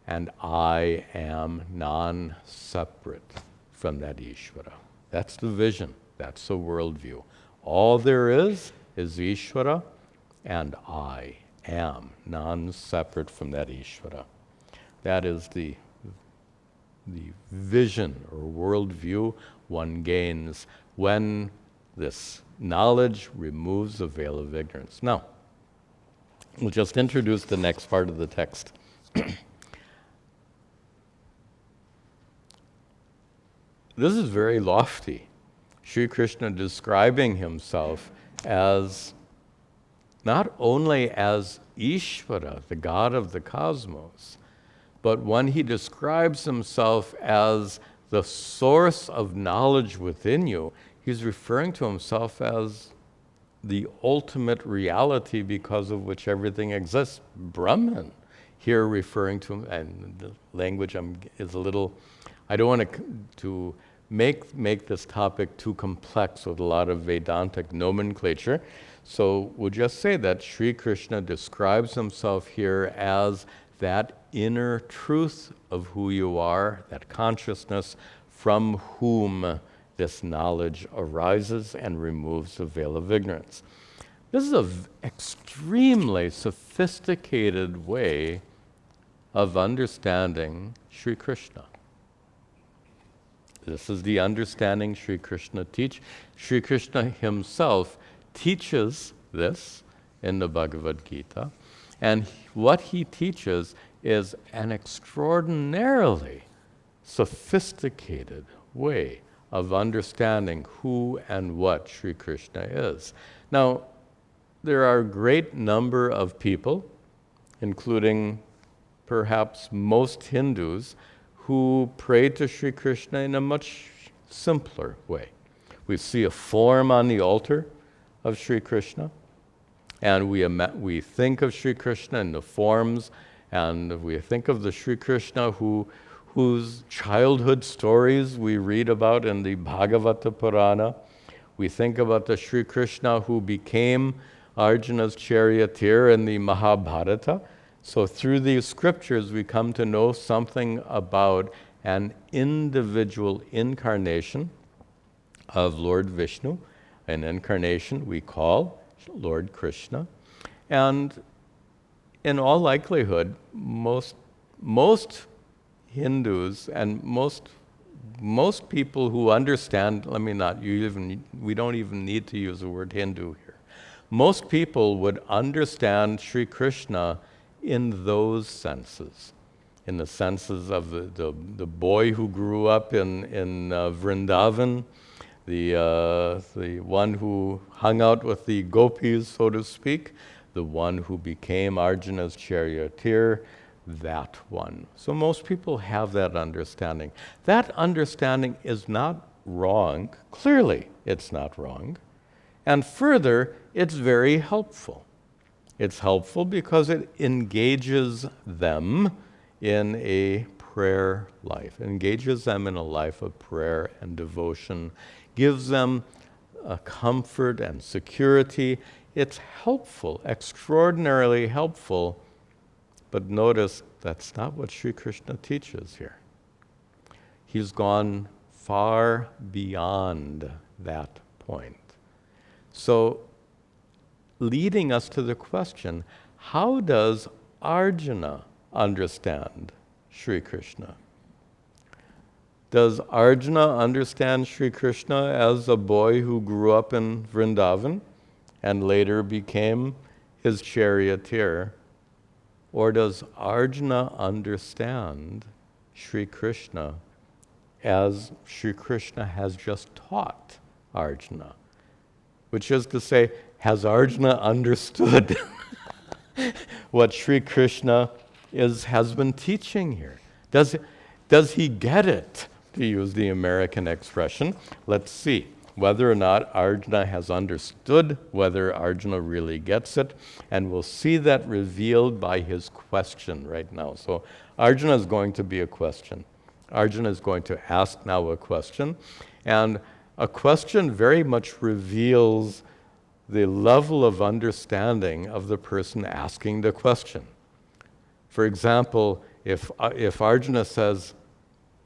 and I am non-separate from that Ishvara. That's the vision. That's the worldview. All there is Ishvara, and I am non-separate from that Ishvara. That is the vision or worldview one gains when this knowledge removes the veil of ignorance. Now, we'll just introduce the next part of the text. This is very lofty. Sri Krishna describing himself as not only as Ishvara, the God of the cosmos, but when he describes himself as the source of knowledge within you, he's referring to himself as the ultimate reality because of which everything exists, Brahman. Here referring to him, and the language is a little, I don't want to make this topic too complex with a lot of Vedantic nomenclature. So we'll just say that Sri Krishna describes himself here as that inner truth of who you are, that consciousness from whom this knowledge arises and removes the veil of ignorance. This is an extremely sophisticated way of understanding Sri Krishna. This is the understanding Sri Krishna teach. Sri Krishna himself teaches this in the Bhagavad Gita, and what he teaches is an extraordinarily sophisticated way of understanding who and what Sri Krishna is. Now, there are a great number of people, including perhaps most Hindus, who pray to Sri Krishna in a much simpler way. We see a form on the altar of Sri Krishna, and we think of Sri Krishna in the forms, and we think of the Sri Krishna whose childhood stories we read about in the Bhagavata Purana. We think about the Sri Krishna who became Arjuna's charioteer in the Mahabharata. So through these scriptures, we come to know something about an individual incarnation of Lord Vishnu, an incarnation we call Lord Krishna. And in all likelihood, most Hindus and most people who understand, we don't even need to use the word Hindu here. Most people would understand Sri Krishna in those senses, in the senses of the boy who grew up in Vrindavan, the one who hung out with the gopis, so to speak, the one who became Arjuna's charioteer, that one. So most people have that understanding. That understanding is not wrong. Clearly, it's not wrong. And further, it's very helpful. It's helpful because it engages them in a prayer life, engages them in a life of prayer and devotion, gives them a comfort and security. It's helpful, extraordinarily helpful, but notice that's not what Sri Krishna teaches here. He's gone far beyond that point. So, leading us to the question, how does Arjuna understand Sri Krishna? Does Arjuna understand Sri Krishna as a boy who grew up in Vrindavan and later became his charioteer? Or does Arjuna understand Sri Krishna as Sri Krishna has just taught Arjuna? Which is to say, has Arjuna understood what Sri Krishna has been teaching here? Does he get it, to use the American expression? Let's see whether or not Arjuna has understood, whether Arjuna really gets it, and we'll see that revealed by his question right now. So Arjuna is going to be a question. Arjuna is going to ask now a question, and a question very much reveals the level of understanding of the person asking the question. For example, if Arjuna says,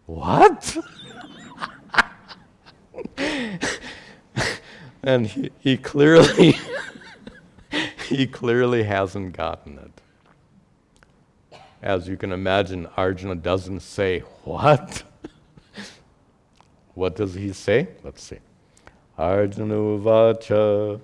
"What?" and he clearly he clearly hasn't gotten it. As you can imagine, Arjuna doesn't say, "What?" What does he say? Let's see. Arjuna vacha,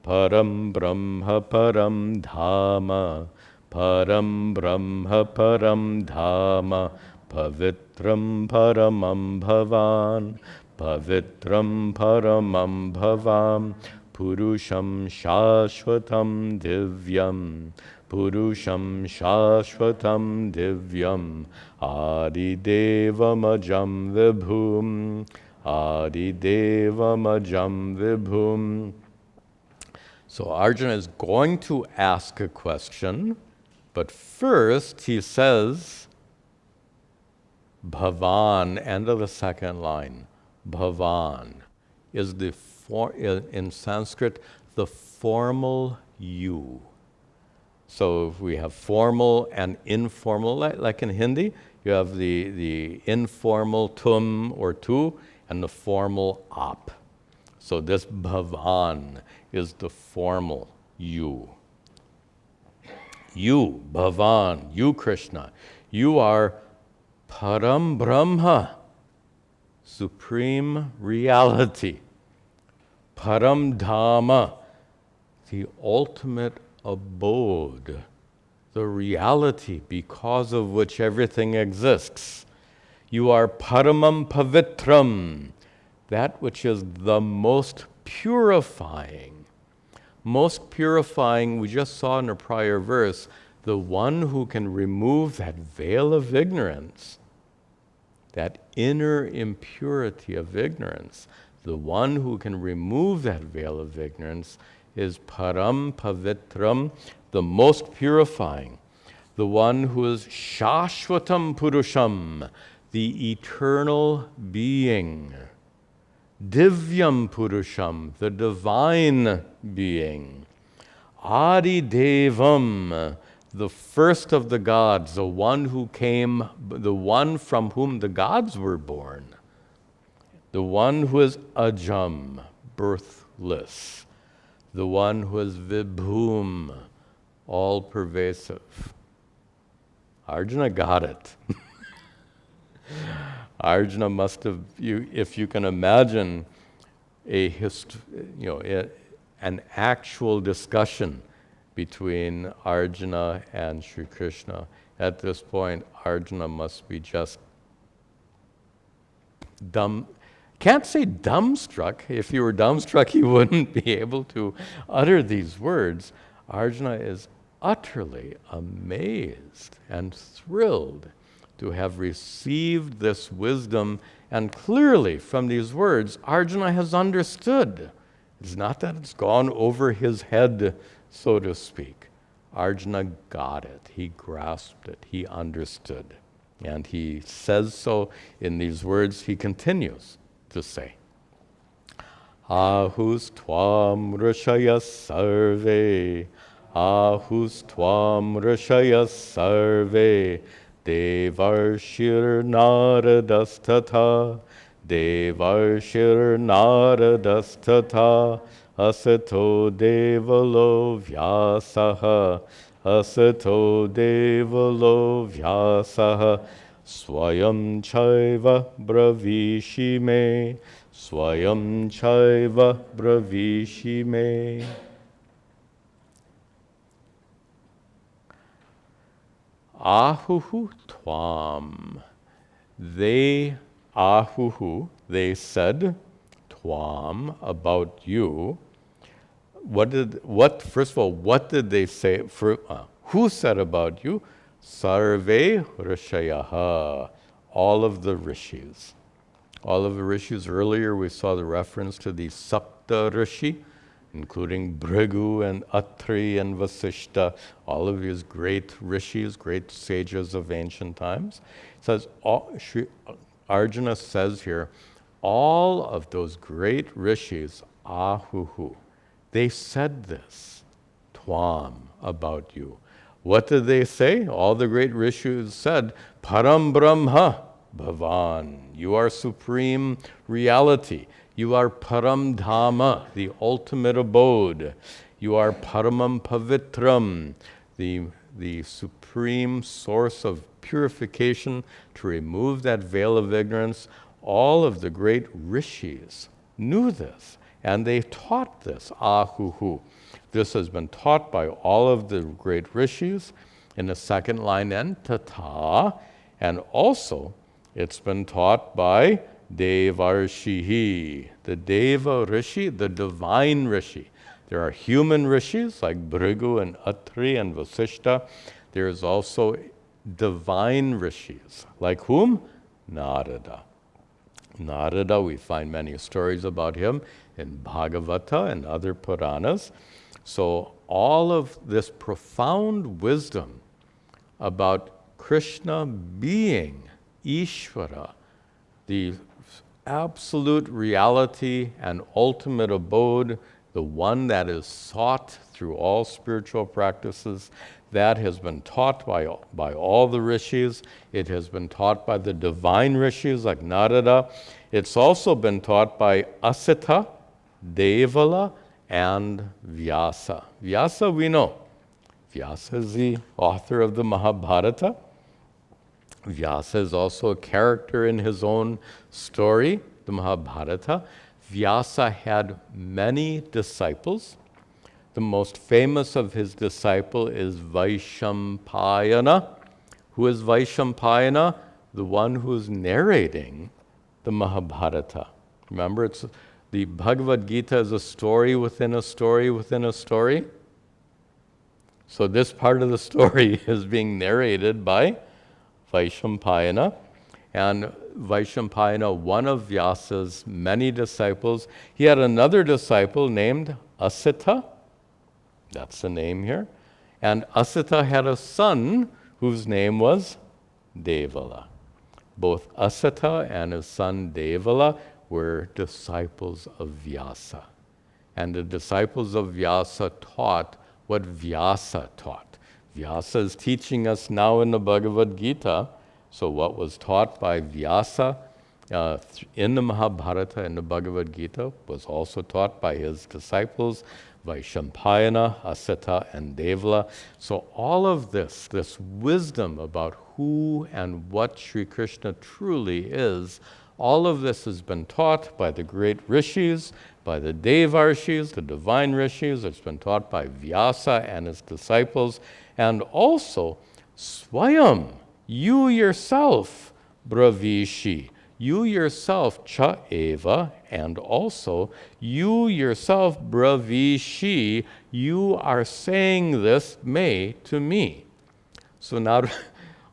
param brahma param dhama, param brahma param dhama, pavitram paramam bhavan, pavitram paramam bhavam, purusham shashvatam divyam, purusham shashvatam divyam, adidevamajam vibhum, adidevamajam vibhum. So Arjuna is going to ask a question, but first he says, Bhavan, end of the second line, Bhavan, is in Sanskrit the formal you. So if we have formal and informal, like in Hindi, you have the informal tum or tu and the formal ap. So this Bhavan is the formal you. You, Bhavan, you Krishna, you are Param Brahma, supreme reality. Param Dhamma, the ultimate abode, the reality because of which everything exists. You are Paramam Pavitram, that which is the most purifying. Most purifying, we just saw in a prior verse, the one who can remove that veil of ignorance, that inner impurity of ignorance. The one who can remove that veil of ignorance is Param Pavitram, the most purifying, the one who is Shashvatam Purusham, the eternal being, Divyam Purusham, the divine being, Adi Devam, the first of the gods, the one who came, the one from whom the gods were born, the one who is Ajam, birthless, the one who is Vibhum, all-pervasive. Arjuna got it. Arjuna must have, if you can imagine an actual discussion between Arjuna and Sri Krishna. At this point, Arjuna must be just dumb. Can't say dumbstruck. If he were dumbstruck, he wouldn't be able to utter these words. Arjuna is utterly amazed and thrilled to have received this wisdom, and clearly from these words, Arjuna has understood. It's not that it's gone over his head, so to speak. Arjuna got it. He grasped it. He understood. And he says so in these words. He continues to say, Ahus tvam rishaya sarve, Ahus tvam rishaya sarve, Devarshir naradastata, Devarshir naradastata, Asato devalo vyasaha, Asato devalo vyasaha, Swayam chaiva bravishime, Swayam chaiva bravishime. Ahuhu tvam. They, ahuhu, they said, tvam, about you. First of all, what did they say? Who said about you? Sarve rishayaha. All of the rishis. All of the rishis. Earlier we saw the reference to the Sapta Rishi, including Bhrigu and Atri and Vasishta, all of these great rishis, great sages of ancient times. It says, Arjuna says here, all of those great rishis, ahuhu, they said this, tvam, about you. What did they say? All the great rishis said, Param Brahma Bhavan, you are supreme reality. You are Param Dhamma, the ultimate abode. You are Paramam Pavitram, the supreme source of purification to remove that veil of ignorance. All of the great rishis knew this, and they taught this, ahuhu. This has been taught by all of the great rishis in the second line, and tata, and also it's been taught by Devarshihi, the Deva Rishi, the divine Rishi. There are human rishis like Bhrigu and Atri and Vasishta. There is also divine rishis, like whom? Narada. Narada, we find many stories about him in Bhagavata and other Puranas. So all of this profound wisdom about Krishna being Ishvara, the absolute reality and ultimate abode, the one that is sought through all spiritual practices, that has been taught by all the rishis. It has been taught by the divine rishis like Narada. It's also been taught by Asita, Devala, and Vyasa. Vyasa we know. Vyasa is the author of the Mahabharata. Vyasa is also a character in his own story, the Mahabharata. Vyasa had many disciples. The most famous of his disciple is Vaishampayana. Who is Vaishampayana? The one who's narrating the Mahabharata. Remember, the Bhagavad Gita is a story within a story within a story. So this part of the story is being narrated by Vaishampayana. And Vaishampayana, one of Vyasa's many disciples, he had another disciple named Asita. That's the name here. And Asita had a son whose name was Devala. Both Asita and his son Devala were disciples of Vyasa. And the disciples of Vyasa taught what Vyasa taught. Vyasa is teaching us now in the Bhagavad Gita. So what was taught by Vyasa in the Mahabharata and the Bhagavad Gita was also taught by his disciples, Vaishampayana, Asita, and Devala. So all of this wisdom about who and what Sri Krishna truly is, all of this has been taught by the great rishis, by the Devarshis, the divine rishis. It's been taught by Vyasa and his disciples, and also Swayam, you yourself, Bravishi, you yourself, Ch.10, and also you yourself, Bravishi, you are saying this to me. So now,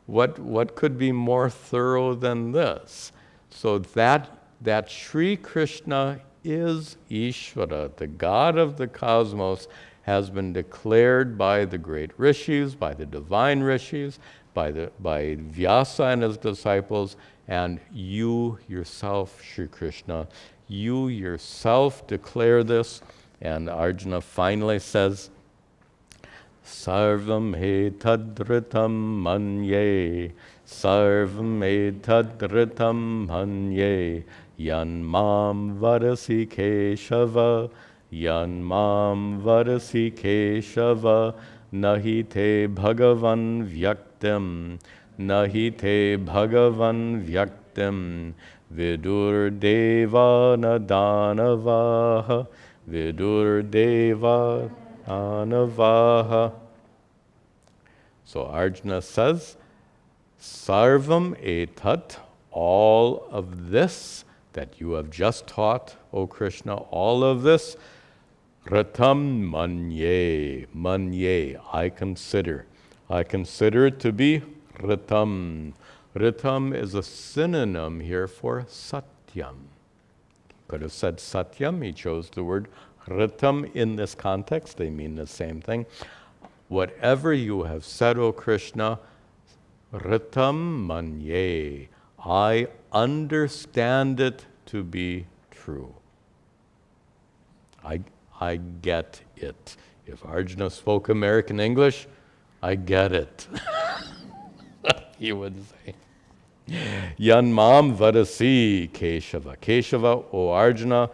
what could be more thorough than this? So that Sri Krishna is Ishvara, the God of the cosmos, has been declared by the great rishis, by the divine rishis, by Vyasa and his disciples, and you yourself, Sri Krishna, you yourself declare this. And Arjuna finally says, Sarvam etadritam manye, sarvam etadritam manye, yan mam vadasi keshava, yan mam vadasi keshava, nahi te bhagavan vyaktim, nahi te bhagavan vyaktim, vidur deva nadanavaha, vidur deva Anavaha. So Arjuna says, Sarvam etat, all of this that you have just taught, O Krishna, all of this, Ratam manye, manye, I consider it to be Ritam. Ritam is a synonym here for Satyam. Could have said Satyam, he chose the word Ritam in this context, they mean the same thing. Whatever you have said, O Krishna, Ritam manye, I understand it to be true. I get it. If Arjuna spoke American English, I get it. He would say, Yan mam vadasi Keshava. Keshava, O Arjuna,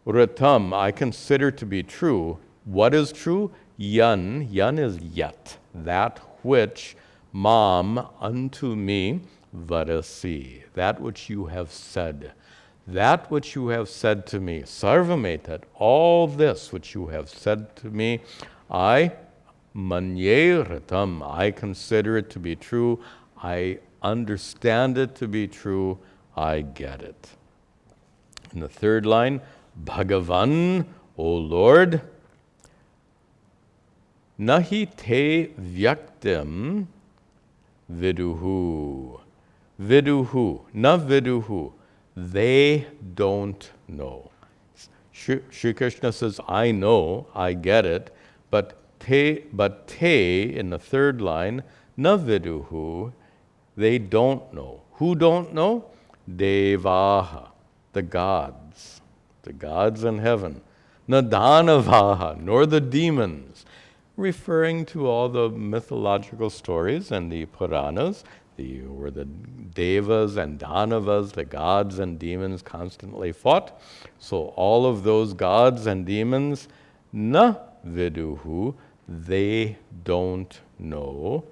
Ritam, I consider to be true. What is true? Yan is yet, that which, mam, unto me, vadasi, that which you have said. That which you have said to me, sarvametat, all this which you have said to me, I, manye ritam, I consider it to be true, I understand it to be true, I get it. In the third line, Bhagavan, O Lord, nahi te vyaktim viduhu. Viduhu, na viduhu. They don't know. Shri Krishna says, I know, I get it, but te in the third line, na viduhu, They don't know. Who don't know? Devaha, the gods in heaven. Nadanavaha, nor the demons, referring to all the mythological stories and the Puranas, where the Devas and Danavas, the gods and demons, constantly fought. So all of those gods and demons, na viduhu, they don't know.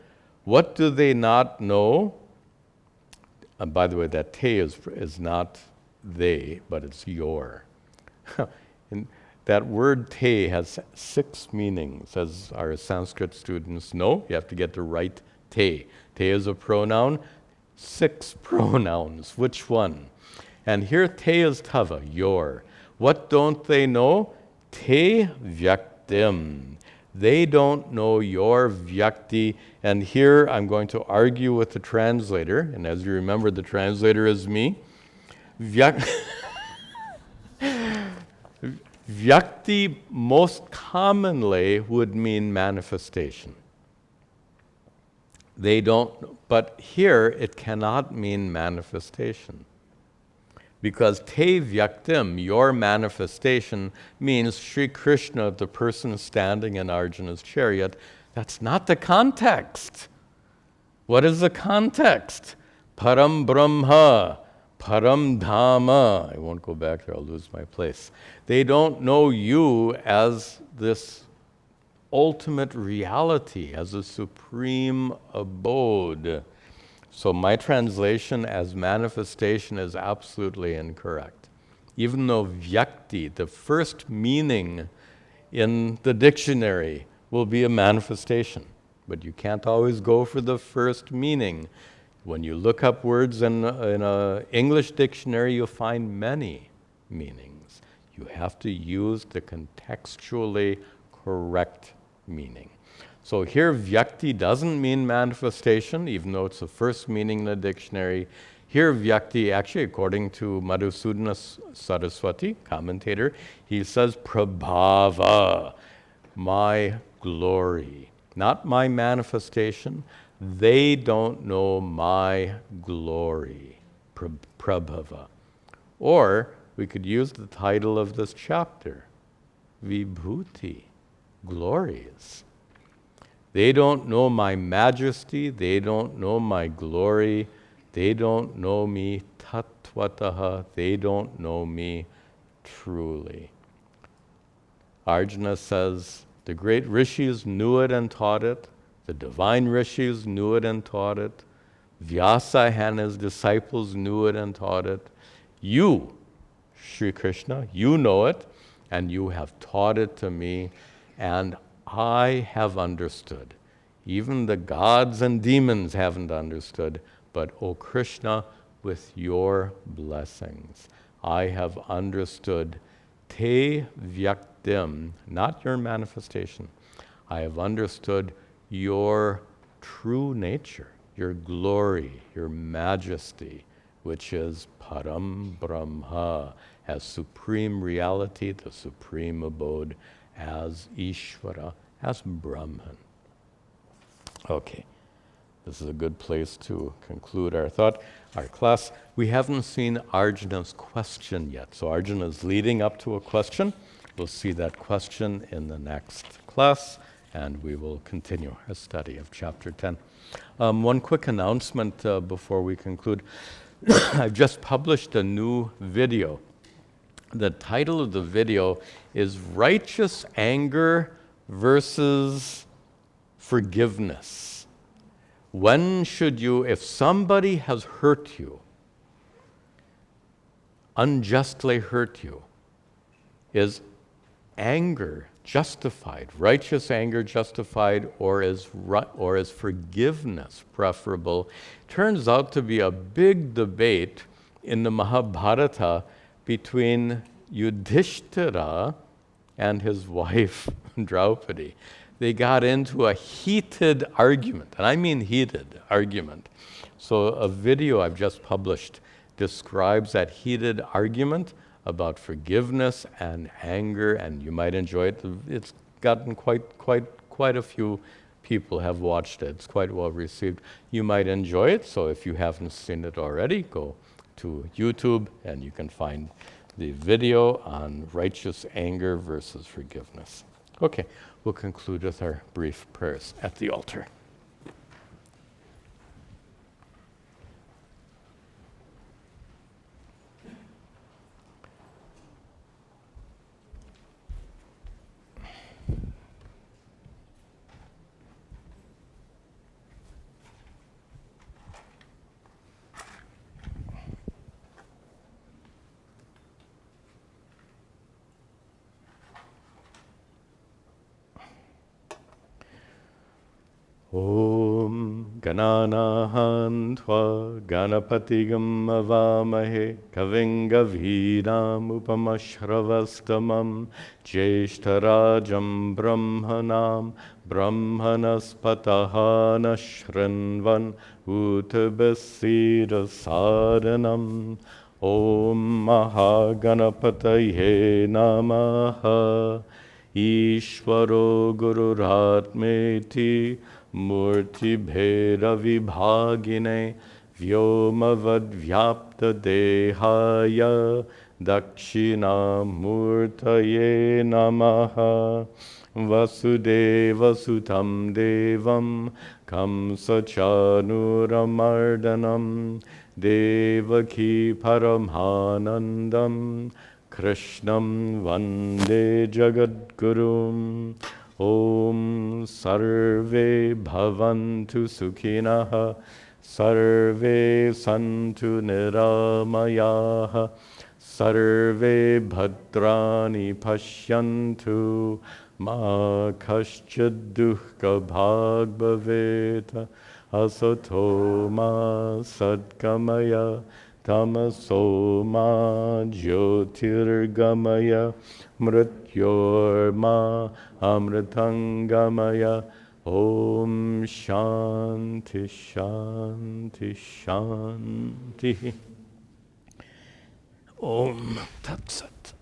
What do they not know? By the way, that te is not they, but it's your. And that word te has 6 meanings, as our Sanskrit students know. You have to get the right te. Te is a pronoun. 6 pronouns. Which one? And here te is tava, your. What don't they know? Te vyaktim. They don't know your vyakti. And here I'm going to argue with the translator. And as you remember, the translator is me. Vyakti most commonly would mean manifestation. They don't, but here it cannot mean manifestation. Because te vyaktim, your manifestation, means Sri Krishna, the person standing in Arjuna's chariot. That's not the context. What is the context? Param Brahma, Param Dhamma. I won't go back there, I'll lose my place. They don't know you as this ultimate reality, as a supreme abode. So my translation as manifestation is absolutely incorrect. Even though vyakti, the first meaning in the dictionary, will be a manifestation. But you can't always go for the first meaning. When you look up words in an English dictionary, you'll find many meanings. You have to use the contextually correct meaning. So here, vyakti doesn't mean manifestation, even though it's the first meaning in the dictionary. Here, vyakti, actually, according to Madhusudana Saraswati, commentator, he says, prabhava, my glory, not my manifestation. They don't know my glory, prabhava. Or we could use the title of this chapter, vibhuti, glories. They don't know my majesty, they don't know my glory, they don't know me tattvataha, they don't know me truly. Arjuna says, the great rishis knew it and taught it, the divine rishis knew it and taught it, Vyasa and his disciples knew it and taught it. You, Sri Krishna, you know it, and you have taught it to me, and I have understood. Even the gods and demons haven't understood, but O Krishna, with your blessings, I have understood. Te vyaktim, not your manifestation. I have understood your true nature, your glory, your majesty, which is Param Brahma, as supreme reality, the supreme abode, as Ishvara, as Brahman. Okay, this is a good place to conclude our class. We haven't seen Arjuna's question yet. So Arjuna is leading up to a question. We'll see that question in the next class, and we will continue our study of chapter 10. One quick announcement before we conclude. I've just published a new video. The title of the video is Righteous Anger versus Forgiveness. When should you, if somebody has hurt you, unjustly hurt you, is anger justified, righteous anger justified, or is forgiveness preferable? Turns out to be a big debate in the Mahabharata between Yudhishthira and his wife Draupadi. They got into a heated argument, and I mean heated argument. So a video I've just published describes that heated argument about forgiveness and anger, and you might enjoy it. It's gotten quite a few people have watched it. It's quite well received. You might enjoy it, so if you haven't seen it already, go to YouTube and you can find the video on righteous anger versus forgiveness. Okay, we'll conclude with our brief prayers at the altar. Om Gananahan Tva Ganapatigam Avamahe Kaving Gavhidam Upamashravastamam Jeshtarajam Brahmanam Brahmanaspatahana Shrinvan Utabasira Sadhanam Om Mahaganapataye Namaha Ishvaro Gururatmeti Murti Bheda Vibhagine Vyomavad Vyapta Dehaya Dakshina Murtaye Namaha Vasudeva Sutam Devam Kamsa Chanuramardanam Devaki Paramhanandam Krishnam Vande Jagadgurum Om Sarve Bhavantu Sukhinaha Sarve Santu Niramayaha Sarve Bhadrani Pashyantu Ma Kaschid Dukkha Bhag Bhaveta Asato Ma Sadgamaya Tamaso ma jyotirgamaya mrityorma amritangamaya Om Shanti Shanti Shanti Om Tat Sat.